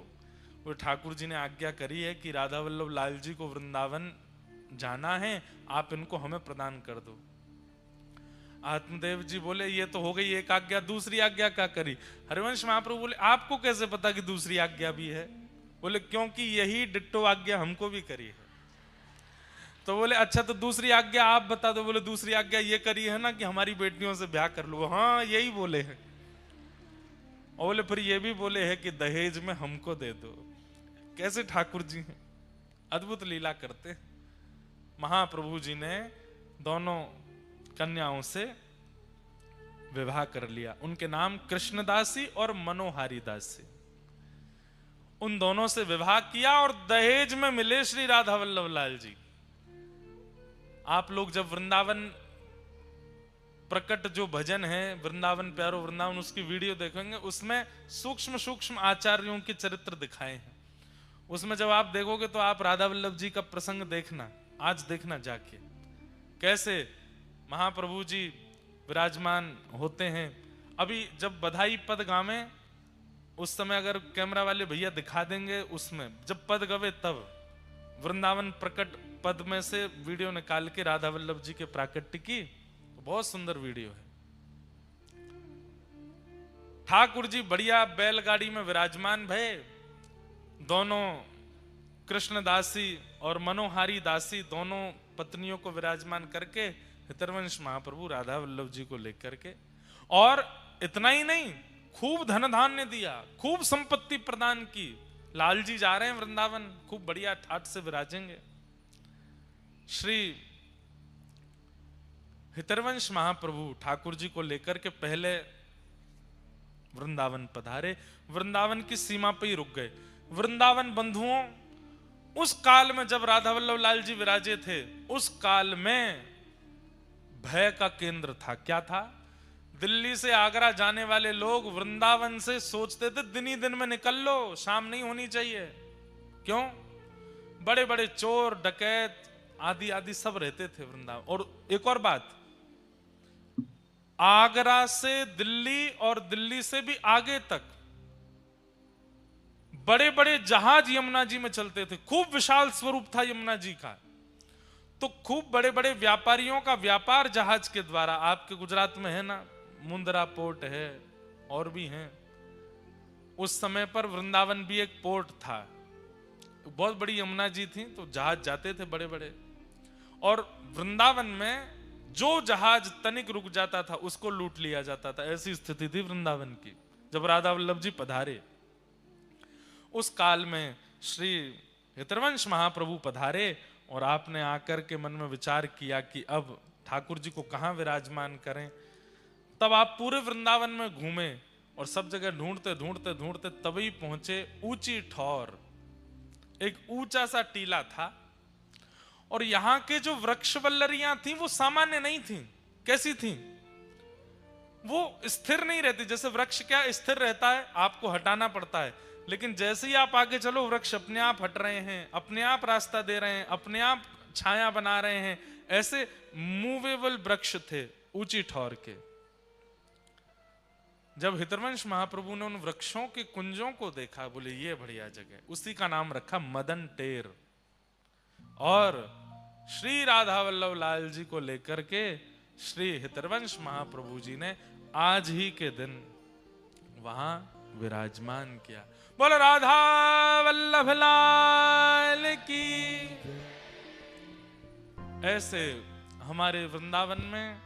A: वो ठाकुर जी ने आज्ञा करी है कि राधा वल्लभ लाल जी को वृंदावन जाना है, आप इनको हमें प्रदान कर दो। आत्मदेव जी बोले ये तो हो गई एक आज्ञा, दूसरी आज्ञा क्या करी? हरिवंश महाप्रभु बोले आपको कैसे पता कि दूसरी आज्ञा भी है? बोले क्योंकि यही डिट्टो आज्ञा हमको भी करी है। तो बोले अच्छा तो दूसरी आज्ञा आप बता दो। बोले दूसरी आज्ञा ये करी है ना कि हमारी बेटियों से ब्याह कर लो। हाँ यही बोले हैं। और बोले फिर ये भी बोले हैं कि दहेज में हमको दे दो। कैसे ठाकुर जी हैं, अद्भुत लीला करते हैं। महाप्रभु जी ने दोनों कन्याओं से विवाह कर लिया। उनके नाम कृष्णदासी और मनोहारी दासी, उन दोनों से विवाह किया और दहेज में मिले श्री राधा वल्लभ लाल जी। आप लोग जब वृंदावन प्रकट जो भजन है वृंदावन प्यारो वृंदावन, उसकी वीडियो देखेंगे, उसमें सूक्ष्म सूक्ष्म आचार्यों के चरित्र दिखाए हैं। उसमें जब आप देखोगे तो आप राधा वल्लभ जी का प्रसंग देखना, आज देखना जाके, कैसे महाप्रभु जी विराजमान होते हैं। अभी जब बधाई पद गावे उस समय अगर कैमरा वाले भैया दिखा देंगे, उसमें जब पद गवे तब वृंदावन प्रकट पद में से वीडियो निकाल के राधा वल्लभ जी के प्राकट्य की, बहुत सुंदर वीडियो है। ठाकुर जी बढ़िया बैलगाड़ी में विराजमान भये, दोनों कृष्णदासी और मनोहारी दासी दोनों पत्नियों को विराजमान करके हितवंश महाप्रभु राधा वल्लभ जी को लेकर के, और इतना ही नहीं खूब धन धान्य दिया, खूब संपत्ति प्रदान की। लाल जी जा रहे हैं वृंदावन, खूब बढ़िया ठाट से विराजेंगे। श्री हितवंश महाप्रभु ठाकुर जी को लेकर के पहले वृंदावन पधारे, वृंदावन की सीमा पे ही रुक गए। वृंदावन बंधुओं, उस काल में जब राधा वल्लभ लाल जी विराजे थे, उस काल में भय का केंद्र था। क्या था? दिल्ली से आगरा जाने वाले लोग वृंदावन से सोचते थे दिन ही दिन में निकल लो, शाम नहीं होनी चाहिए। क्यों? बड़े बड़े चोर डकैत आदि आदि सब रहते थे वृंदावन। और एक और बात, आगरा से दिल्ली और दिल्ली से भी आगे तक बड़े बड़े जहाज यमुना जी में चलते थे। खूब विशाल स्वरूप था यमुना जी का। तो खूब बड़े बड़े व्यापारियों का व्यापार जहाज के द्वारा, आपके गुजरात में है ना मुंद्रा पोर्ट है और भी हैं। उस समय पर वृंदावन भी एक पोर्ट था, बहुत बड़ी यमुना जी थी तो जहाज जाते थे बड़े बड़े। और वृंदावन में जो जहाज तनिक रुक जाता था उसको लूट लिया जाता था। ऐसी स्थिति थी वृंदावन की जब राधा वल्लभ जी पधारे। उस काल में श्री हितवंश महाप्रभु पधारे और आपने आकर के मन में विचार किया कि अब ठाकुर जी को कहां विराजमान करें। तब आप पूरे वृंदावन में घूमे और सब जगह ढूंढते ढूंढते ढूंढते तभी पहुंचे ऊंची ठौर एक ऊंचा सा टीला था और यहां के जो वृक्ष वल्लरियां थी वो सामान्य नहीं थी। कैसी थी? वो स्थिर नहीं रहती। जैसे वृक्ष क्या स्थिर रहता है, आपको हटाना पड़ता है, लेकिन जैसे ही आप आगे चलो वृक्ष अपने आप हट रहे हैं, अपने आप रास्ता दे रहे हैं, अपने आप छाया बना रहे हैं। ऐसे मूवेबल वृक्ष थे ऊंची ठौर के। जब हितवंश महाप्रभु ने उन वृक्षों के कुंजों को देखा, बोले ये बढ़िया जगह, उसी का नाम रखा मदन टेर। और श्री राधा वल्लभ लाल जी को लेकर के श्री हितवंश महाप्रभु जी ने आज ही के दिन वहां विराजमान किया। बोलो राधा वल्लभ लाल की। ऐसे हमारे वृंदावन में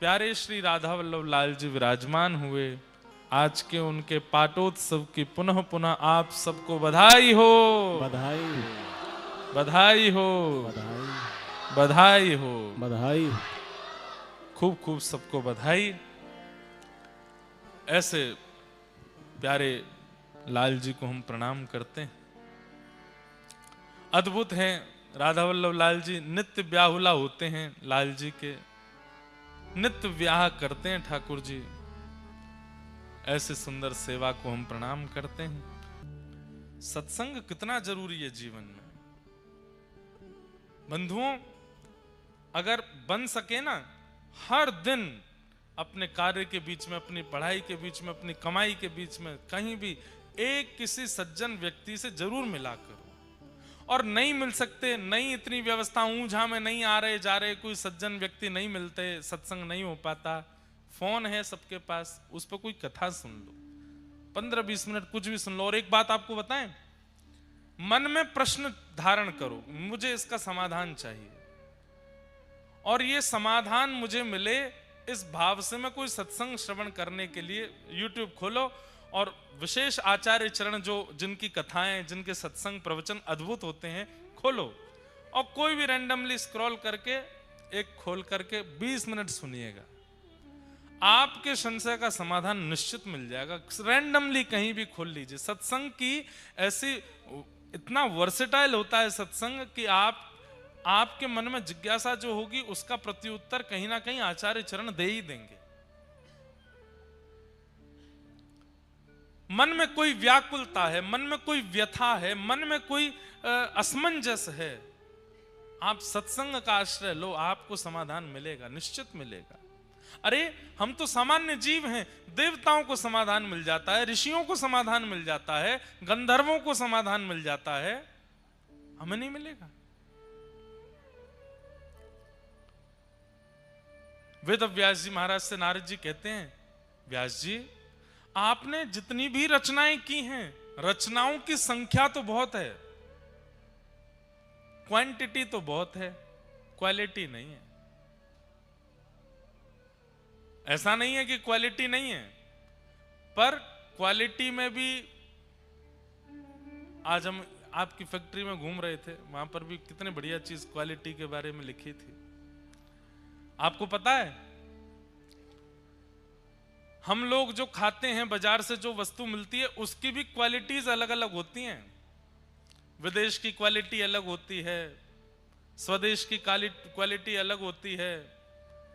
A: प्यारे श्री राधा वल्लभ लाल जी विराजमान हुए। आज के उनके पाटोत्सव की पुनः पुनः आप सबको बधाई हो,
B: बधाई
A: बधाई हो,
B: बधाई
A: बधाई हो,
B: बधाई।
A: खूब खूब सबको बधाई। ऐसे प्यारे लाल जी को हम प्रणाम करते हैं। अद्भुत हैं राधा वल्लभ लाल जी। नित्य ब्याहुला होते हैं लाल जी के, नित्य ब्याह करते हैं ठाकुर जी। ऐसे सुंदर सेवा को हम प्रणाम करते हैं। सत्संग कितना जरूरी है जीवन में बंधुओं। अगर बन सके ना, हर दिन अपने कार्य के बीच में, अपनी पढ़ाई के बीच में, अपनी कमाई के बीच में कहीं भी एक किसी सज्जन व्यक्ति से जरूर मिला करो। और नहीं मिल सकते, नहीं इतनी व्यवस्था ऊंझा में नहीं आ रहे जा रहे, कोई सज्जन व्यक्ति नहीं मिलते, सत्संग नहीं हो पाता, फोन है सबके पास, उस पर कोई कथा सुन लो, 15-20 मिनट कुछ भी सुन लो। और एक बात आपको बताएं, मन में प्रश्न धारण करो, मुझे इसका समाधान चाहिए, और ये समाधान मुझे मिले, इस भाव से मैं कोई सत्संग श्रवण करने के लिए YouTube खोलो और विशेष आचार्य चरण जो जिनकी कथाएं, जिनके सत्संग प्रवचन अद्भुत होते हैं, खोलो और कोई भी रैंडमली स्क्रॉल करके एक खोल करके 20 मिनट सुनिएगा। आपके संशय का समाधान निश्चित मिल जाएगा। रैंडमली कहीं भी खोल लीजिए। सत्संग की ऐसी, इतना वर्सेटाइल होता है सत्संग कि आपके मन में जिज्ञासा जो होगी उसका प्रत्युत्तर कहीं ना कहीं आचार्य चरण दे ही देंगे। मन में कोई व्याकुलता है, मन में कोई व्यथा है, मन में कोई असमंजस है, आप सत्संग का आश्रय लो, आपको समाधान मिलेगा, निश्चित मिलेगा। अरे हम तो सामान्य जीव हैं, देवताओं को समाधान मिल जाता है, ऋषियों को समाधान मिल जाता है, गंधर्वों को समाधान मिल जाता है, हमें नहीं मिलेगा? वेद व्यास जी महाराज से नारद जी कहते हैं, व्यास जी आपने जितनी भी रचनाएं की हैं, रचनाओं की संख्या तो बहुत है, क्वांटिटी तो बहुत है, क्वालिटी नहीं है। ऐसा नहीं है कि क्वालिटी नहीं है, पर क्वालिटी में भी, आज हम आपकी फैक्ट्री में घूम रहे थे, वहां पर भी कितने बढ़िया चीज क्वालिटी के बारे में लिखी थी। आपको पता है हम लोग जो खाते हैं, बाजार से जो वस्तु मिलती है, उसकी भी क्वालिटीज अलग अलग होती हैं। विदेश की क्वालिटी अलग होती है, स्वदेश की क्वालिटी अलग होती है,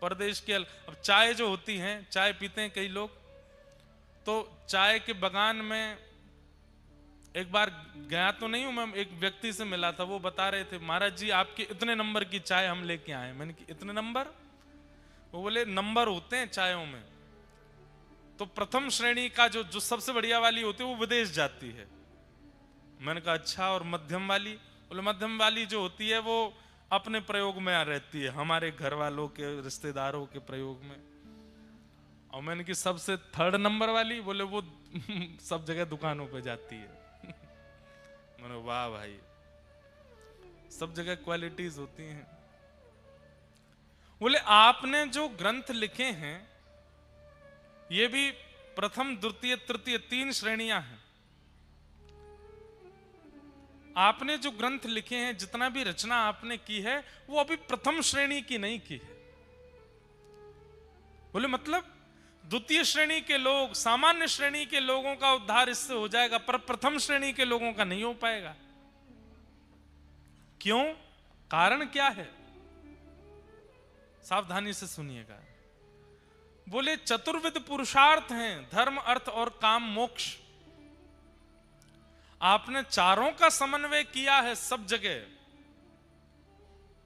A: परदेश की अलग। अब चाय जो होती है, चाय पीते हैं कई लोग, तो चाय के बगान में एक बार गया तो नहीं हूं मैं, एक व्यक्ति से मिला था, वो बता रहे थे, महाराज जी आपके इतने नंबर की चाय हम लेके आए। मैंने कि इतने नंबर? वो बोले नंबर होते हैं चायों में, तो प्रथम श्रेणी का जो सबसे बढ़िया वाली होती है वो विदेश जाती है। मैंने कहा अच्छा, और मध्यम वाली? बोले मध्यम वाली जो होती है वो अपने प्रयोग में आ रहती है, हमारे घर वालों के, रिश्तेदारों के प्रयोग में। और मैंने कि सबसे थर्ड नंबर वाली? बोले वो सब जगह दुकानों पे जाती है। मैंने वाह भाई, सब जगह क्वालिटीज होती हैं। बोले आपने जो ग्रंथ लिखे हैं ये भी प्रथम, द्वितीय, तृतीय 3 श्रेणियां हैं। आपने जो ग्रंथ लिखे हैं, जितना भी रचना आपने की है, वो अभी प्रथम श्रेणी की नहीं की है। बोले मतलब द्वितीय श्रेणी के लोग, सामान्य श्रेणी के लोगों का उद्धार इससे हो जाएगा, पर प्रथम श्रेणी के लोगों का नहीं हो पाएगा। क्यों? कारण क्या है? सावधानी से सुनिएगा। बोले चतुर्विध पुरुषार्थ हैं, धर्म अर्थ और काम मोक्ष। आपने चारों का समन्वय किया है सब जगह।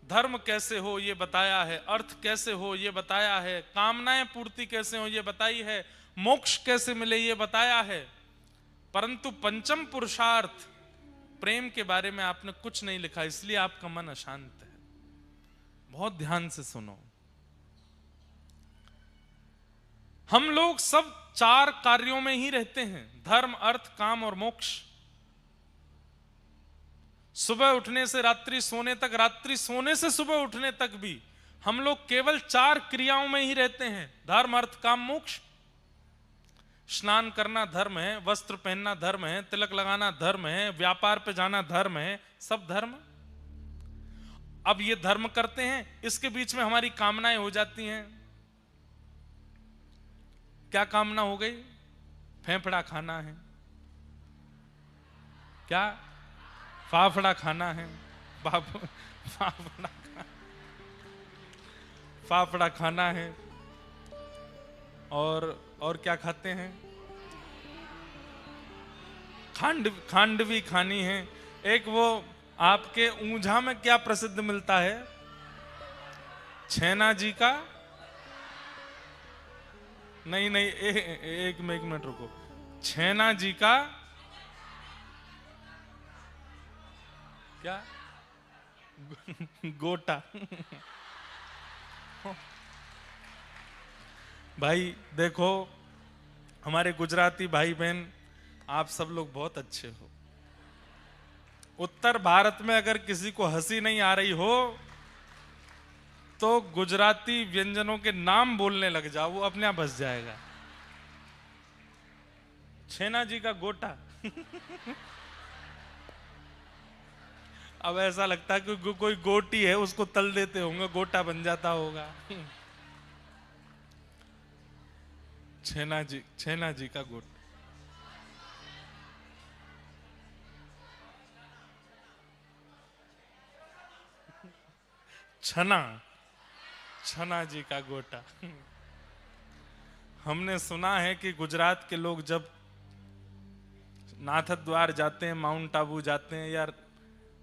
A: धर्म कैसे हो ये बताया है, अर्थ कैसे हो ये बताया है, कामनाएं पूर्ति कैसे हो ये बताई है, मोक्ष कैसे मिले ये बताया है। परंतु पंचम पुरुषार्थ प्रेम के बारे में आपने कुछ नहीं लिखा, इसलिए आपका मन अशांत है। बहुत ध्यान से सुनो। हम लोग सब चार कार्यों में ही रहते हैं, धर्म अर्थ काम और मोक्ष। सुबह उठने से रात्रि सोने तक, रात्रि सोने से सुबह उठने तक भी हम लोग केवल चार क्रियाओं में ही रहते हैं, धर्म अर्थ काम मोक्ष। स्नान करना धर्म है, वस्त्र पहनना धर्म है, तिलक लगाना धर्म है, व्यापार पे जाना धर्म है, सब धर्म। अब ये धर्म करते हैं, इसके बीच में हमारी कामनाएं हो जाती हैं। क्या कामना हो गई? फेफड़ा खाना है, क्या फाफड़ा खाना है, फाफड़ा खाना है। और क्या खाते हैं? खांडवी खानी है। एक वो आपके ऊंझा में क्या प्रसिद्ध मिलता है? छैना जी का, नहीं एक मिनट रुको। छैना जी का क्या? गोटा। भाई देखो, हमारे गुजराती भाई बहन आप सब लोग बहुत अच्छे हो। उत्तर भारत में अगर किसी को हंसी नहीं आ रही हो तो गुजराती व्यंजनों के नाम बोलने लग जाओ, वो अपने आप हंस जाएगा। छैना जी का गोटा। अब ऐसा लगता है कि कोई गोटी है उसको तल देते होंगे, गोटा बन जाता होगा। छैना जी का गोटा। छना जी का गोटा। हमने सुना है कि गुजरात के लोग जब नाथद्वार जाते हैं, माउंट आबू जाते हैं या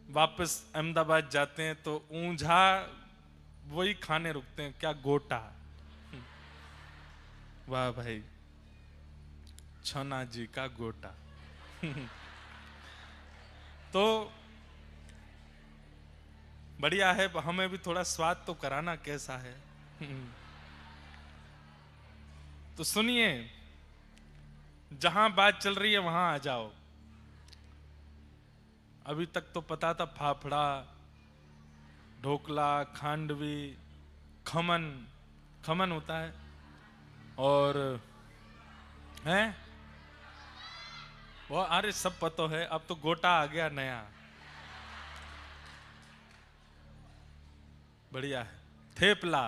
A: वापस अहमदाबाद जाते हैं तो ऊंझा वही खाने रुकते हैं, क्या? गोटा। वाह भाई, छना जी का गोटा। तो बढ़िया है, हमें भी थोड़ा स्वाद तो कराना कैसा है। तो सुनिए, जहां बात चल रही है वहां आ जाओ। अभी तक तो पता था फाफड़ा, ढोकला, खांडवी, खमन होता है, और है वो, अरे सब पता है। अब तो गोटा आ गया नया, बढ़िया है। थेपला,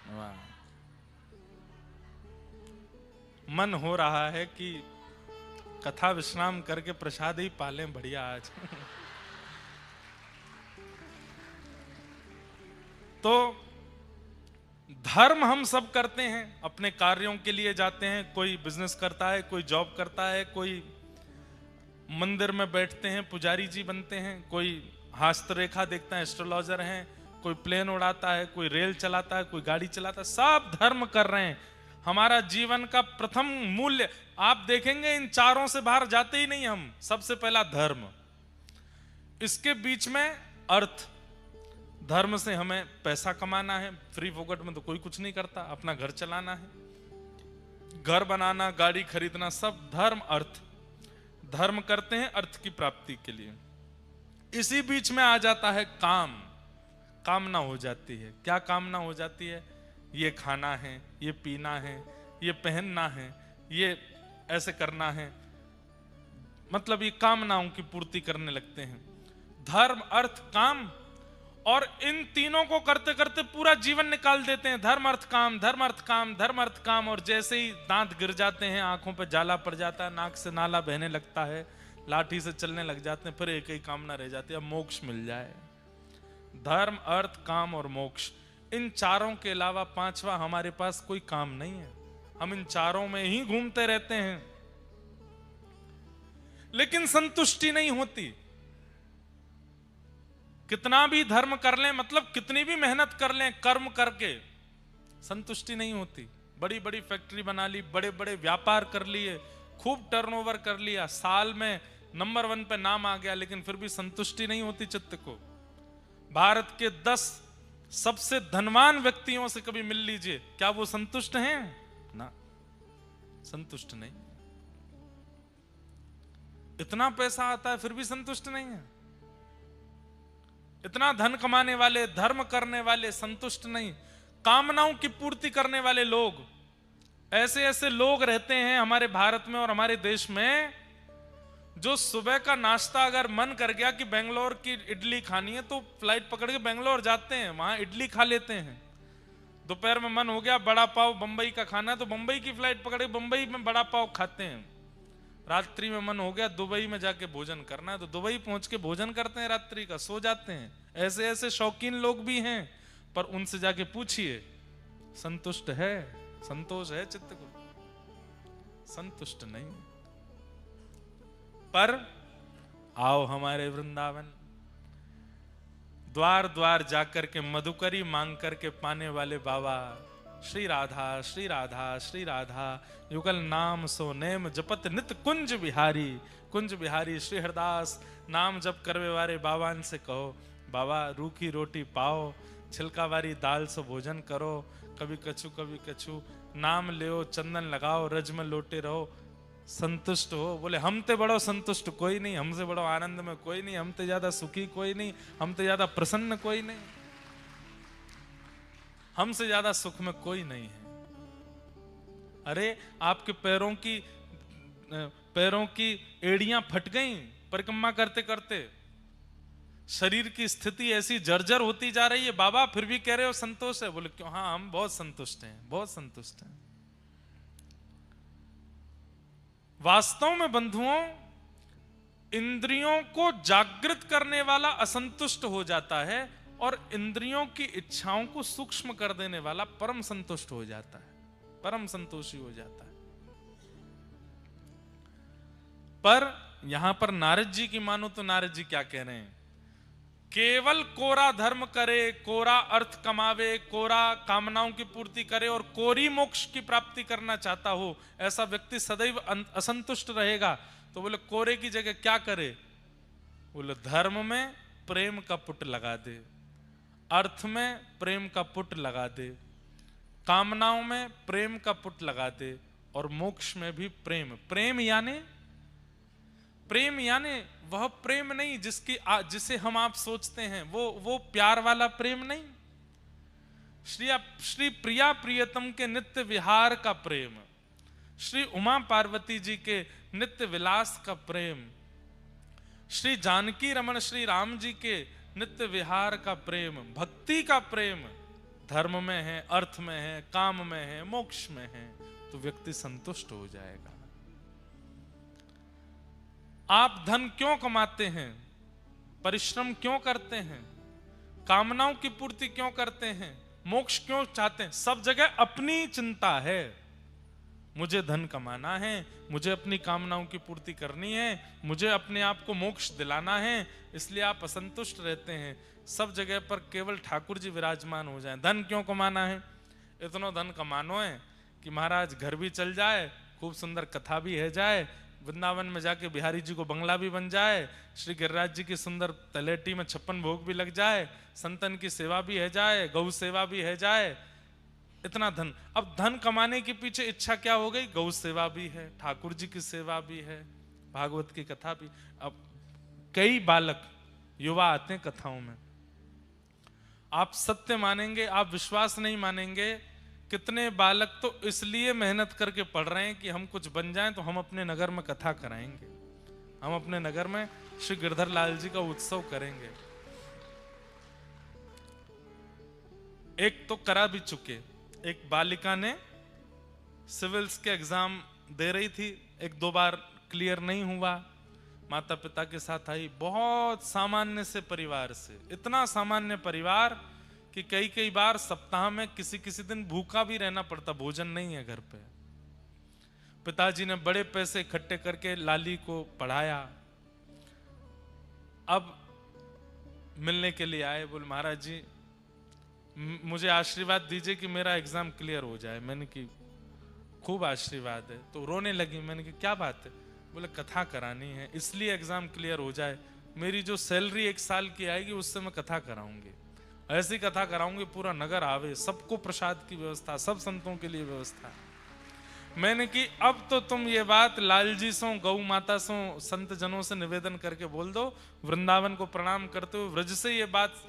A: वाह। मन हो रहा है कि कथा विश्राम करके प्रसाद ही पालें, बढ़िया आज। तो धर्म हम सब करते हैं, अपने कार्यों के लिए जाते हैं। कोई बिजनेस करता है, कोई जॉब करता है, कोई मंदिर में बैठते हैं, पुजारी जी बनते हैं, कोई हस्तरेखा देखता है, एस्ट्रोलॉजर हैं, कोई प्लेन उड़ाता है, कोई रेल चलाता है, कोई गाड़ी चलाता है। सब धर्म कर रहे हैं। हमारा जीवन का प्रथम मूल्य आप देखेंगे, इन चारों से बाहर जाते ही नहीं हम। सबसे पहला धर्म, इसके बीच में अर्थ। धर्म से हमें पैसा कमाना है, फ्री फोकट में तो कोई कुछ नहीं करता। अपना घर चलाना है, घर बनाना, गाड़ी खरीदना, सब धर्म अर्थ। धर्म करते हैं अर्थ की प्राप्ति के लिए। इसी बीच में आ जाता है काम। कामना हो जाती है। क्या कामना हो जाती है? ये खाना है, ये पीना है, ये पहनना है, ये ऐसे करना है, मतलब ये कामनाओं की पूर्ति करने लगते हैं। धर्म अर्थ काम, और इन तीनों को करते करते पूरा जीवन निकाल देते हैं। धर्म अर्थ काम, धर्म अर्थ काम, धर्म अर्थ काम, और जैसे ही दांत गिर जाते हैं, आंखों पे जाला पड़ जाता है, नाक से नाला बहने लगता है, लाठी से चलने लग जाते हैं, फिर एक ही कामना रह जाती है, अब मोक्ष मिल जाए। धर्म, अर्थ, काम और मोक्ष, इन चारों के अलावा पांचवा हमारे पास कोई काम नहीं है। हम इन चारों में ही घूमते रहते हैं, लेकिन संतुष्टि नहीं होती। कितना भी धर्म कर लें, मतलब कितनी भी मेहनत कर लें कर्म करके, संतुष्टि नहीं होती। बड़ी बड़ी फैक्ट्री बना ली, बड़े बड़े व्यापार कर लिए, खूब टर्नओवर कर लिया, साल में नंबर 1 पे नाम आ गया, लेकिन फिर भी संतुष्टि नहीं होती चित्त को। भारत के 10 सबसे धनवान व्यक्तियों से कभी मिल लीजिए, क्या वो संतुष्ट हैं? ना, संतुष्ट नहीं। इतना पैसा आता है फिर भी संतुष्ट नहीं है। इतना धन कमाने वाले, धर्म करने वाले संतुष्ट नहीं। कामनाओं की पूर्ति करने वाले लोग, ऐसे ऐसे लोग रहते हैं हमारे भारत में और हमारे देश में, जो सुबह का नाश्ता अगर मन कर गया कि बेंगलोर की इडली खानी है तो फ्लाइट पकड़ के बेंगलोर जाते हैं, वहां इडली खा लेते हैं। दोपहर में मन हो गया बड़ा पाव बंबई का खाना है तो बंबई की फ्लाइट पकड़ के बंबई में बड़ा पाव खाते हैं। रात्रि में मन हो गया दुबई में जाके भोजन करना है तो दुबई पहुंच के भोजन करते हैं, रात्रि का सो जाते हैं। ऐसे ऐसे शौकीन लोग भी हैं, पर उनसे जाके पूछिए संतुष्ट है? संतोष है चित्त को? संतुष्ट नहीं। पर आओ हमारे वृंदावन, द्वार द्वार जाकर के मधुकरी मांग करके पाने वाले बाबा, श्री राधा श्री राधा श्री राधा, युगल नाम सो नेम जपत नित कुंज बिहारी। कुंज बिहारी श्री हरदास नाम जप करवे वाले बाबान से कहो, बाबा रूखी रोटी पाओ, छिलका वाली दाल से भोजन करो, कभी कछु नाम ले, चंदन लगाओ, रज में लोटे रहो, संतुष्ट हो। बोले हम ते बड़ो संतुष्ट कोई नहीं, हमसे बड़ो आनंद में कोई नहीं, हम ते ज्यादा सुखी कोई नहीं, हम ते ज्यादा प्रसन्न कोई नहीं, हमसे ज्यादा सुख में कोई नहीं है। अरे आपके पैरों की एड़ियां फट गई परिक्रमा करते करते, शरीर की स्थिति ऐसी जर्जर होती जा रही है, बाबा फिर भी कह रहे हो संतोष है? बोले क्यों? हाँ हम बहुत संतुष्ट हैं, बहुत संतुष्ट हैं। वास्तव में बंधुओं, इंद्रियों को जागृत करने वाला असंतुष्ट हो जाता है और इंद्रियों की इच्छाओं को सूक्ष्म कर देने वाला परम संतुष्ट हो जाता है, परम संतोषी हो जाता है। पर यहां पर नारद जी की मानो तो नारद जी क्या कह रहे हैं? केवल कोरा धर्म करे, कोरा अर्थ कमावे, कोरा कामनाओं की पूर्ति करे और कोरी मोक्ष की प्राप्ति करना चाहता हो, ऐसा व्यक्ति सदैव असंतुष्ट रहेगा। तो बोले कोरे की जगह क्या करे? बोले धर्म में प्रेम का पुट लगा दे, अर्थ में प्रेम का पुट लगा दे, कामनाओं में प्रेम का पुट लगा दे और मोक्ष में भी प्रेम। प्रेम यानी वह प्रेम नहीं जिसे हम आप सोचते हैं, वो प्यार वाला प्रेम नहीं। श्री प्रिया प्रियतम के नित्य विहार का प्रेम, श्री उमा पार्वती जी के नित्य विलास का प्रेम, श्री जानकी रमन श्री राम जी के नित्य विहार का प्रेम, भक्ति का प्रेम धर्म में है, अर्थ में है, काम में है, मोक्ष में है, तो व्यक्ति संतुष्ट हो जाएगा। आप धन क्यों कमाते हैं? परिश्रम क्यों करते हैं? कामनाओं की पूर्ति क्यों करते हैं? मोक्ष क्यों चाहते हैं? सब जगह अपनी चिंता है। मुझे धन कमाना है, मुझे अपनी कामनाओं की पूर्ति करनी है, मुझे अपने आप को मोक्ष दिलाना है, इसलिए आप असंतुष्ट रहते हैं। सब जगह पर केवल ठाकुर जी विराजमान हो जाएं। धन क्यों कमाना है? इतना धन कमानो है कि महाराज घर भी चल जाए, खूब सुंदर कथा भी है जाए, वृंदावन में जाके बिहारी जी को बंगला भी बन जाए, श्री गिरिराज जी की सुंदर तलेटी में 56 भोग भी लग जाए, संतन की सेवा भी है जाए, गौ सेवा भी है जाए, इतना धन। अब धन कमाने के पीछे इच्छा क्या हो गई? गौ सेवा भी है, ठाकुर जी की सेवा भी है, भागवत की कथा भी। अब कई बालक युवा आते हैं कथाओं में, आप सत्य मानेंगे, आप विश्वास नहीं मानेंगे, कितने बालक तो इसलिए मेहनत करके पढ़ रहे हैं कि हम कुछ बन जाएं तो हम अपने नगर में कथा कराएंगे, हम अपने नगर में श्री गिरधर लाल जी का उत्सव करेंगे। एक तो करा भी चुके, एक बालिका ने सिविल्स के एग्जाम दे रही थी, 1-2 बार क्लियर नहीं हुआ, माता पिता के साथ आई, बहुत सामान्य से परिवार से, इतना सामान्य परिवार कि कई कई बार सप्ताह में किसी किसी दिन भूखा भी रहना पड़ता, भोजन नहीं है घर पे। पिताजी ने बड़े पैसे इकट्ठे करके लाली को पढ़ाया। अब मिलने के लिए आए, बोले महाराज जी मुझे आशीर्वाद दीजिए कि मेरा एग्जाम क्लियर हो जाए। मैंने कि खूब आशीर्वाद है। तो रोने लगी। मैंने कि क्या बात है? बोले कथा करानी है, इसलिए एग्जाम क्लियर हो जाए। मेरी जो सैलरी 1 साल की आएगी उससे मैं कथा कराऊंगी, ऐसी कथा कराऊंगी पूरा नगर आवे, सबको प्रसाद की व्यवस्था, सब संतों के लिए व्यवस्था। मैंने कि अब तो तुम ये बात लालजी सो, गौ माता सो, संत जनों से निवेदन करके बोल दो, वृंदावन को प्रणाम करते हुए व्रज से ये बात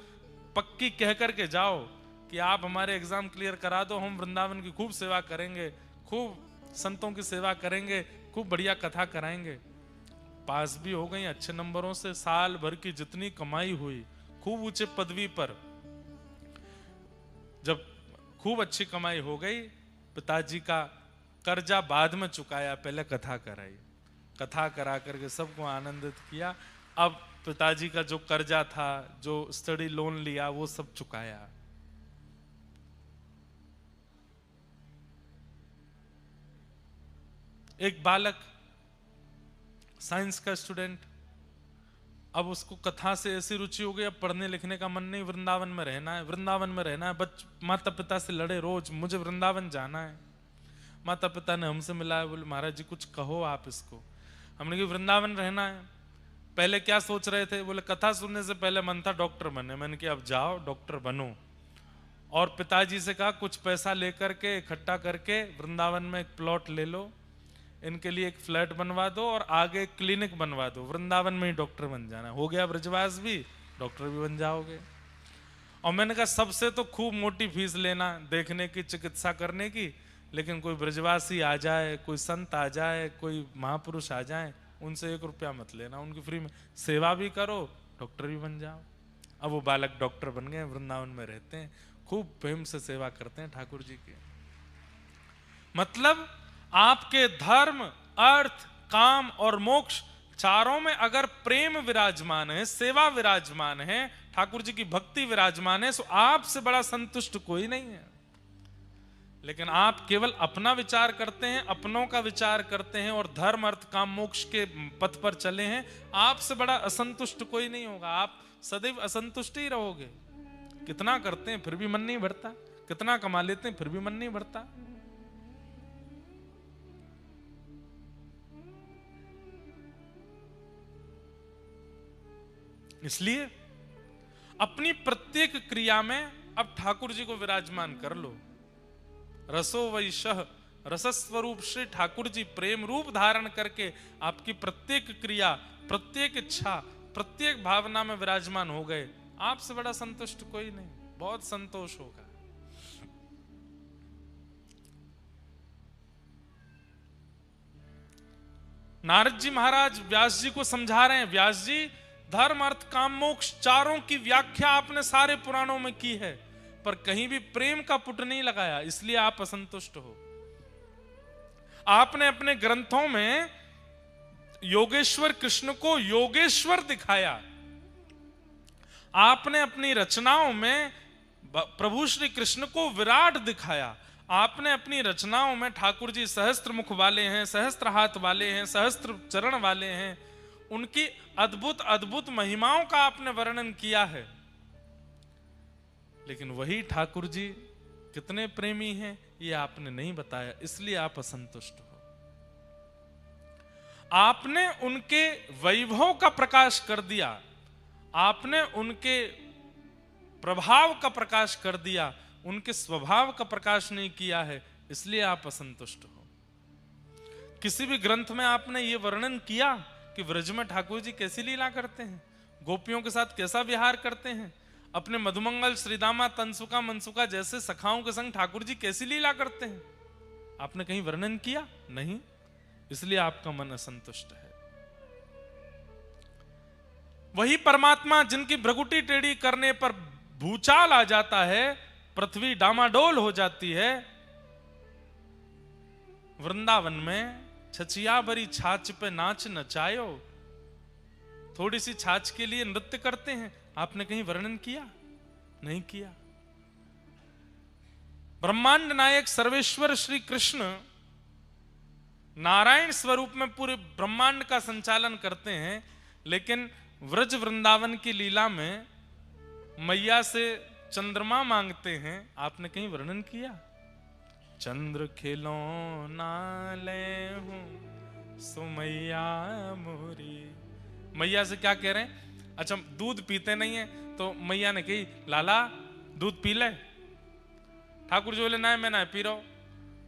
A: पक्की कह करके जाओ कि आप हमारे एग्जाम क्लियर करा दो, हम वृंदावन की खूब सेवा करेंगे, खूब संतों की सेवा करेंगे, खूब बढ़िया कथा कराएंगे। पास भी हो गई अच्छे नंबरों से, साल भर की जितनी कमाई हुई, खूब ऊंचे पदवी पर। जब खूब अच्छी कमाई हो गई, पिताजी का कर्जा बाद में चुकाया, पहले कथा कराई। कथा करा करके सबको आनंदित किया। अब पिताजी का जो कर्जा था, जो स्टडी लोन लिया, वो सब चुकाया। एक बालक, साइंस का स्टूडेंट, अब उसको कथा से ऐसी रुचि हो गई, अब पढ़ने लिखने का मन नहीं, वृंदावन में रहना है, वृंदावन में रहना है। माता पिता से लड़े रोज, मुझे वृंदावन जाना है। माता पिता ने हमसे मिलाया, बोले महाराज जी कुछ कहो आप इसको। हमने कहा वृंदावन रहना है। पहले क्या सोच रहे थे? बोले कथा सुनने से पहले मन था डॉक्टर बने। मैंने कहा अब जाओ डॉक्टर बनो। और पिताजी से कहा कुछ पैसा लेकर के इकट्ठा करके वृंदावन में एक प्लॉट ले लो, इनके लिए एक फ्लैट बनवा दो और आगे एक क्लिनिक बनवा दो, वृंदावन में ही डॉक्टर बन जाना। हो गया ब्रजवास भी, डॉक्टर भी बन जाओगे। और मैंने कहा सबसे तो खूब मोटी फीस लेना, देखने की, चिकित्सा करने की, लेकिन कोई ब्रजवासी आ जाए, कोई संत आ जाए, कोई महापुरुष आ जाए, उनसे 1 रुपया मत लेना, उनकी फ्री में सेवा भी करो, डॉक्टर भी बन जाओ। अब वो बालक डॉक्टर बन गए, वृंदावन में रहते हैं, खूब प्रेम से सेवा करते हैं ठाकुर जी की। मतलब आपके धर्म, अर्थ, काम और मोक्ष चारों में अगर प्रेम विराजमान है, सेवा विराजमान है, ठाकुर जी की भक्ति विराजमान है, तो आपसे बड़ा संतुष्ट कोई नहीं है। लेकिन आप केवल अपना विचार करते हैं, अपनों का विचार करते हैं और धर्म, अर्थ, काम, मोक्ष के पथ पर चले हैं, आपसे बड़ा असंतुष्ट कोई नहीं होगा। आप सदैव असंतुष्ट ही रहोगे। कितना करते हैं फिर भी मन नहीं भरता, कितना कमा लेते हैं फिर भी मन नहीं भरता। इसलिए अपनी प्रत्येक क्रिया में अब ठाकुर जी को विराजमान कर लो। रसो वैशः, रसस्वरूप श्री ठाकुर जी प्रेम रूप धारण करके आपकी प्रत्येक क्रिया, प्रत्येक इच्छा, प्रत्येक भावना में विराजमान हो गए, आपसे बड़ा संतुष्ट कोई नहीं, बहुत संतोष होगा। नारद जी महाराज व्यास जी को समझा रहे हैं, व्यास जी धर्म, अर्थ, काम, मोक्ष चारों की व्याख्या आपने सारे पुराणों में की है, पर कहीं भी प्रेम का पुट नहीं लगाया, इसलिए आप असंतुष्ट हो। आपने अपने ग्रंथों में योगेश्वर कृष्ण को योगेश्वर दिखाया, आपने अपनी रचनाओं में प्रभु श्री कृष्ण को विराट दिखाया, आपने अपनी रचनाओं में ठाकुर जी सहस्त्र मुख वाले हैं, सहस्त्र हाथ वाले हैं, सहस्त्र चरण वाले हैं, उनकी अद्भुत अद्भुत महिमाओं का आपने वर्णन किया है। लेकिन वही ठाकुर जी कितने प्रेमी हैं ये आपने नहीं बताया, इसलिए आप असंतुष्ट हो। आपने उनके वैभव का प्रकाश कर दिया, आपने उनके प्रभाव का प्रकाश कर दिया, उनके स्वभाव का प्रकाश नहीं किया है, इसलिए आप असंतुष्ट हो। किसी भी ग्रंथ में आपने ये वर्णन किया कि व्रज में ठाकुर जी कैसी लीला करते हैं, गोपियों के साथ कैसा विहार करते हैं, अपने मधुमंगल, श्रीदामा, तनसुका, मनसुका जैसे सखाओं के संग ठाकुर जी कैसी लीला करते हैं, आपने कहीं वर्णन किया? नहीं, इसलिए आपका मन असंतुष्ट है। वही परमात्मा जिनकी भ्रगुटी टेढ़ी करने पर भूचाल आ जाता है, पृथ्वी डामाडोल हो जाती है, वृंदावन में छचिया भरी छाछ पे नाच नचायो, थोड़ी सी छाछ के लिए नृत्य करते हैं, आपने कहीं वर्णन किया? नहीं किया। ब्रह्मांड नायक सर्वेश्वर श्री कृष्ण नारायण स्वरूप में पूरे ब्रह्मांड का संचालन करते हैं, लेकिन व्रज वृंदावन की लीला में मैया से चंद्रमा मांगते हैं, आपने कहीं वर्णन किया? चंद्र खिलौना ले हूं सुमैया मोरी। मैया से क्या कह रहे हैं? अच्छा, दूध पीते नहीं है तो मैया ने कही लाला दूध पी ले। ठाकुर जी बोले ना मैं ना पी रहा हूं।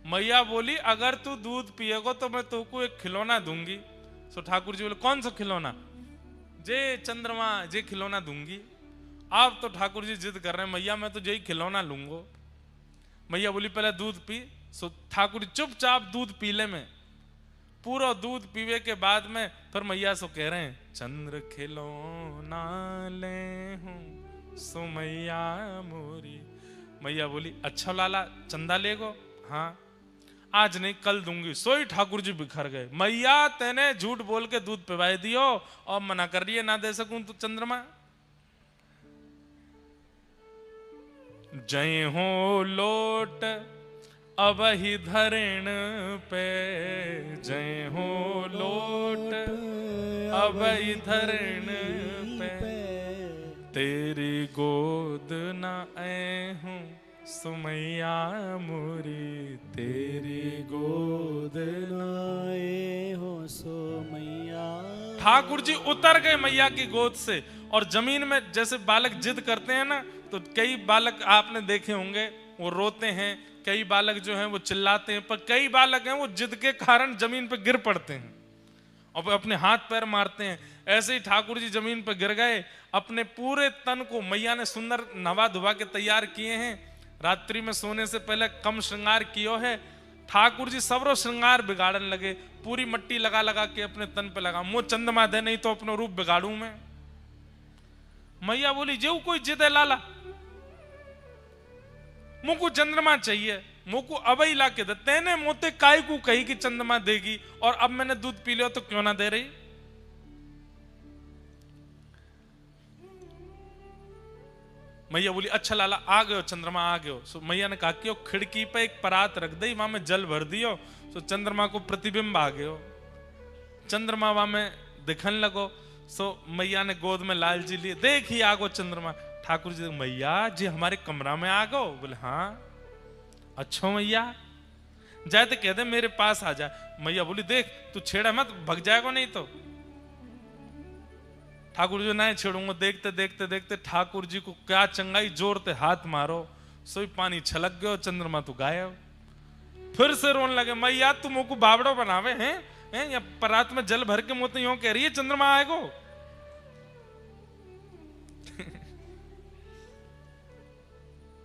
A: मैया बोली अगर तू दूध पिएगो तो मैं तुमको एक खिलौना दूंगी। सो ठाकुर जी बोले कौन सा खिलौना? जे चंद्रमा जे खिलौना दूंगी। आप तो ठाकुर जी जिद कर रहे हैं मैया मैं तो यही खिलौना लूंगो। मैया बोली पहले दूध पी। सो ठाकुर जी चुपचाप दूध पी ले में। पूरा दूध पीवे के बाद में फिर मैया सो कह रहे हैं चंद्र खिलौना ले हूं सुमैया मोरी। मैया बोली अच्छा लाला चंदा लेगो? हाँ आज नहीं कल दूंगी। सोई ठाकुर जी बिखर गए। मैया तेने झूठ बोल के दूध पिवाई दियो और मना कर रही है ना दे सकूं तो चंद्रमा। जय हो लोट अब ही धरण पे, जय हो लोट अब ही धरण पे, तेरी गोद न आए हूं सुमैया मोरी, तेरी गोद
B: न आए हो सुमैया।
A: ठाकुर जी उतर गए मैया की गोद से और जमीन में जैसे बालक जिद करते हैं ना, तो कई बालक आपने देखे होंगे वो रोते हैं, कई बालक जो हैं वो चिल्लाते हैं, पर कई बालक हैं वो जिद के कारण जमीन पर गिर पड़ते हैं और अपने हाथ पैर मारते हैं। ऐसे ही ठाकुर जी जमीन पर गिर गए। अपने पूरे तन को मैया ने सुंदर नवा धुवा के तैयार किए हैं। रात्रि में सोने से पहले कम श्रृंगार कियो है। ठाकुर जी सबरो श्रृंगार बिगाड़न लगे। पूरी मट्टी लगा लगा के अपने तन पे लगा। मुंह चंद्रमा दे नहीं तो अपना रूप बिगाड़ू मैं। मैया बोली जेऊ कोई जिद है लाला, मुझको चंद्रमा चाहिए, मुझको अब ही ला के दे। तेने मोते काय को कही कि चंद्रमा देगी और अब मैंने दूध पी लिया तो क्यों ना दे रही? मैया बोली अच्छा लाला आ गयो चंद्रमा आ गयो। सो मैया ने कहा कि खिड़की पे एक परात रख दई, वहां में जल भर दियो। सो चंद्रमा को प्रतिबिंब आ गयो। चंद्रमा वहां में दिखन लगो। सो मैया ने गोद में लाल जी लिए, देख ही आगो चंद्रमा। ठाकुर जी मैया जी हमारे कमरा में आ गो। बोले हाँ अच्छा मैया जाए तो कह दे मेरे पास आ जाए। मैया बोली देख तू छेड़ा मत भग जाएगा नहीं तो। ठाकुर जी नहीं छेड़ूंगा। देखते देखते देखते ठाकुर जी को क्या चंगाई, जोर से हाथ मारो सोई पानी छलक गयो, चंद्रमा तो गायब। फिर से रोने लगे मैया तू मुझको बावड़ो बनावे हैं या परात में जल भर के मुंह तो यूं कह रही है चंद्रमा आएगो।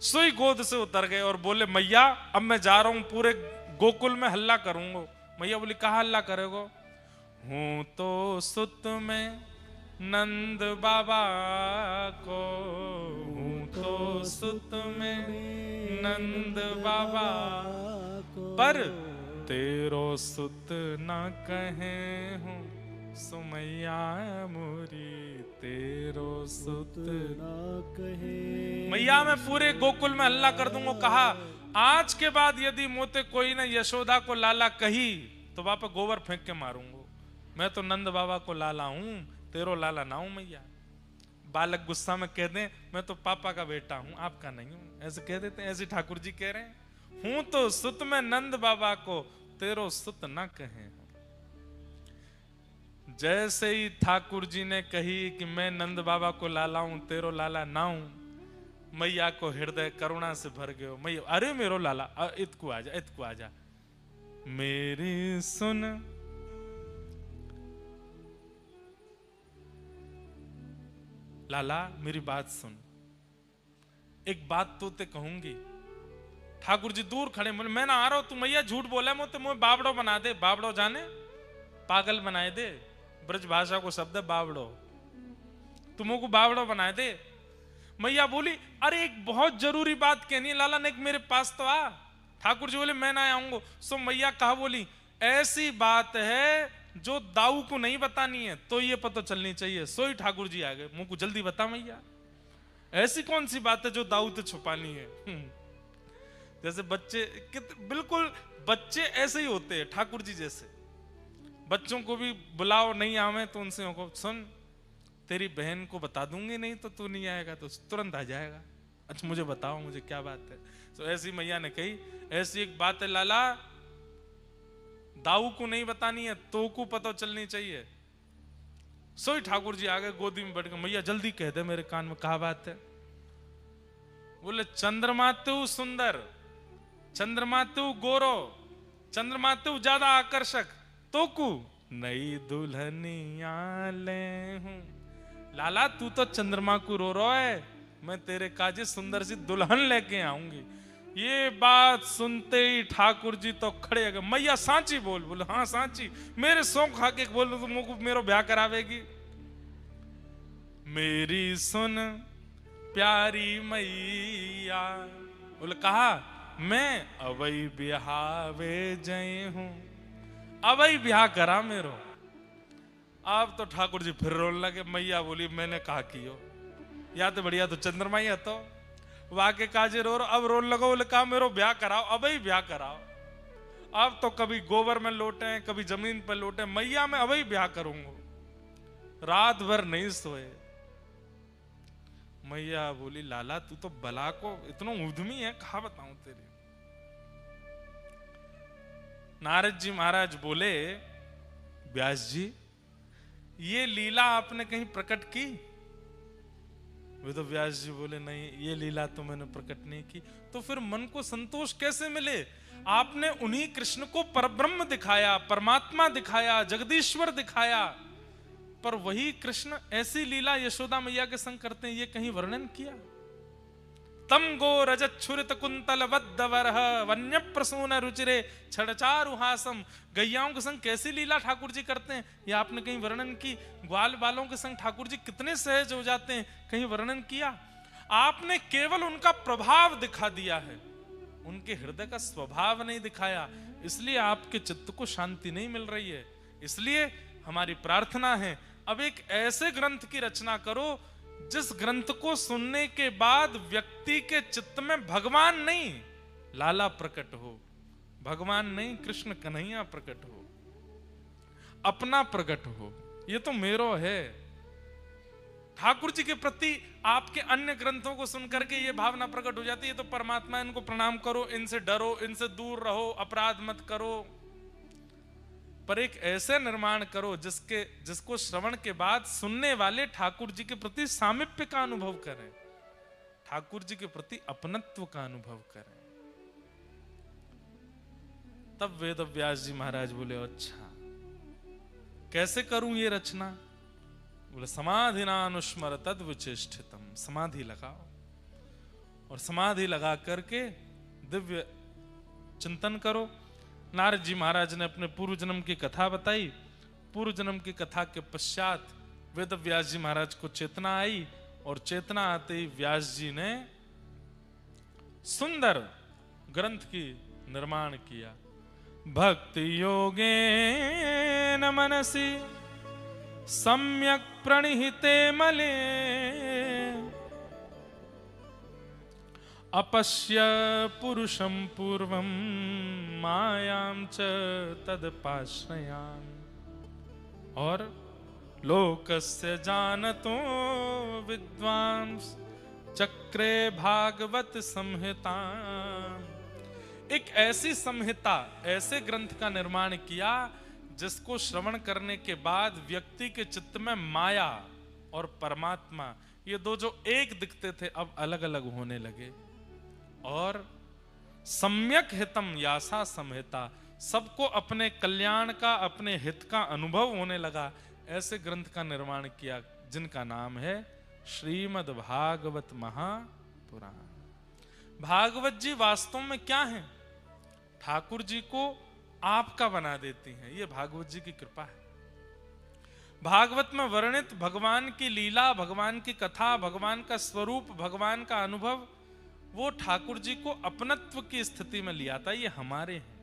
A: सोई गोद से उतर गए और बोले मैया अब मैं जा रहा हूं, पूरे गोकुल में हल्ला करूंगा। मैया बोली कहा हल्ला करेगो? हूं तो सुत में नंद बाबा को, हूं तो सुत में नंद बाबा पर तेरो सुत ना कहे हूं सुमैया मोरी, तेरो सुत
B: ना कहे।
A: मैया मैं पूरे गोकुल में हल्ला कर दूंगा। कहा आज के बाद यदि मोते कोई ने यशोदा को लाला कही तो वापस गोबर फेंक के मारूंगा। मैं तो नंद बाबा को लाला हूं, तेरो लाला ना हूं मैया। बालक गुस्सा में कह दें मैं तो पापा का बेटा हूं आपका नहीं हूं, ऐसे कह देते हैं। ऐसे ठाकुर जी कह रहे हैं हूं तो सुत में नंद बाबा को, तेरो सुत ना कहे। जैसे ही ठाकुर जी ने कही कि मैं नंद बाबा को लाला हूं तेरो लाला ना हूं, मैया को हृदय करुणा से भर गयो। मैया अरे मेरो लाला इतको आजा, इतको आजा। मेरी सुन लाला मेरी बात सुन, एक बात तो ते कहूंगी। ठाकुर जी दूर खड़े बोले मैं ना आ रहा हूं, तू मैया झूठ बोला मुझे मुझे बावड़ो बना दे। बावड़ो जाने पागल बनाए दे, ब्रज भाषा को शब्द है बावड़ो, तुमको को बावड़ो बनाए दे। मैया बोली अरे एक बहुत जरूरी बात कहनी है लाला ने, मेरे पास तो आ। ठाकुर जी बोले मैं ना आऊंगा। सो मैया कहा बोली ऐसी बात है जो दाऊ को नहीं बतानी है तो ये पता चलनी चाहिए। सोई ठाकुर जी आ गए, मुंह को जल्दी बता मैया, ऐसी कौन सी बात है जो दाऊ तो छुपानी है। जैसे बच्चे बिल्कुल बच्चे ऐसे ही होते हैं ठाकुर जी जैसे। बच्चों को भी बुलाओ नहीं आवे तो उनसे सुन तेरी बहन को बता दूंगी, नहीं तो तू नहीं आएगा तो तुरंत आ जाएगा। अच्छा मुझे बताओ मुझे क्या बात है। तो ऐसी मैया ने कही ऐसी एक बात है लाला, दाऊ को नहीं बतानी है तो को पता चलनी चाहिए। सोई ठाकुर जी आ गए, गोदी में बैठ गए, मैया जल्दी कह दे मेरे कान में क्या बात है। बोले चंद्रमा तो सुंदर, चंद्रमा तो गोरो, चंद्रमा तो ज्यादा आकर्षक, तो कु नई दुल्हनिया ले हूं। लाला तू तो चंद्रमा को रो रहा है, मैं तेरे काजे सुंदर सी दुल्हन लेके आऊंगी। ये बात सुनते ही ठाकुर जी तो खड़े हो गए, मैया सांची बोल। बोले हाँ सांची, मेरे सौ खा के बोल तो मुझको मेरो ब्याह करावेगी। मेरी सुन प्यारी मैया। बोले कहा मैं अवई ब्याहवे जय हूं, अवई ब्याह करा मेरो। अब तो ठाकुर जी फिर रोने लगे। मैया बोली मैंने कहा कियो, या तो बढ़िया तो चंद्रमा ही है तो वाके काजे रो, अब रोने लगो। बोले कहा मेरो ब्याह कराओ, अब ही ब्याह कराओ। अब तो कभी गोबर में लोटे कभी जमीन पर लोटे, मैया मैं अब ही ब्याह करूंगा। रात भर नहीं सोए। मैया बोली लाला तू तो बला को इतना उद्यमी है, कहा बताऊं तेरे। नारद जी महाराज बोले व्यास जी ये लीला आपने कहीं प्रकट की। वे तो व्यास जी बोले नहीं ये लीला तो मैंने प्रकट नहीं की। तो फिर मन को संतोष कैसे मिले? आपने उन्हीं कृष्ण को परब्रह्म दिखाया, परमात्मा दिखाया, जगदीश्वर दिखाया, पर वही कृष्ण ऐसी लीला यशोदा मैया के संग करते हैं, ये कहीं वर्णन किया? तम गो रजत छुरित कुंतल वद्दवरह वन्य प्रसून रुचिरे छड़चारुहासम। गैयाओं के संग कैसी लीला ठाकुर जी करते हैं, ये आपने कहीं वर्णन की? ग्वाल बालों के संग ठाकुर जी कितने सहज हो जाते हैं, कहीं वर्णन किया? आपने केवल उनका प्रभाव दिखा दिया है, उनके हृदय का स्वभाव नहीं दिखाया। इसलिए आपके चित्त को शांति नहीं मिल रही है। इसलिए हमारी प्रार्थना है अब एक ऐसे ग्रंथ की रचना करो जिस ग्रंथ को सुनने के बाद व्यक्ति के चित्त में भगवान नहीं लाला प्रकट हो, भगवान नहीं कृष्ण कन्हैया प्रकट हो, अपना प्रकट हो। ये तो मेरो है। ठाकुर जी के प्रति आपके अन्य ग्रंथों को सुनकर के ये भावना प्रकट हो जाती है, तो परमात्मा इनको प्रणाम करो, इनसे डरो, इनसे दूर रहो, अपराध मत करो। पर एक ऐसे निर्माण करो जिसको श्रवण के बाद सुनने वाले ठाकुर जी के प्रति सामिप्य का अनुभव करें, ठाकुर जी के प्रति अपनत्व का अनुभव करें। तब वेद व्यास जी महाराज बोले अच्छा कैसे करूं ये रचना? बोले समाधिनानुस्मर तद्विचेष्टितम। समाधि लगाओ और समाधि लगा करके दिव्य चिंतन करो। नारद जी महाराज ने अपने पूर्व जन्म की कथा बताई। पूर्व जन्म की कथा के पश्चात वेद व्यास जी महाराज को चेतना आई और चेतना आते ही व्यास जी ने सुंदर ग्रंथ की निर्माण किया। भक्ति योगेन मनसि सम्यक प्रणिहिते मले अपश्य पुरुषं पूर्वं मायां च तदपाश्रयान्। और लोकस्य जानतो विद्वांस चक्रे भागवत संहिता। एक ऐसी संहिता, ऐसे ग्रंथ का निर्माण किया जिसको श्रवण करने के बाद व्यक्ति के चित्त में माया और परमात्मा ये दो जो एक दिखते थे अब अलग अलग होने लगे। और सम्यक हितम यासा संहिता, सबको अपने कल्याण का, अपने हित का अनुभव होने लगा। ऐसे ग्रंथ का निर्माण किया जिनका नाम है श्रीमद् भागवत महापुराण। भागवत जी वास्तव में क्या है? ठाकुर जी को आपका बना देती हैं। ये भागवत जी की कृपा है। भागवत में वर्णित भगवान की लीला, भगवान की कथा, भगवान का स्वरूप, भगवान का अनुभव, वो ठाकुर जी को अपनत्व की स्थिति में लिया था। ये हमारे हैं।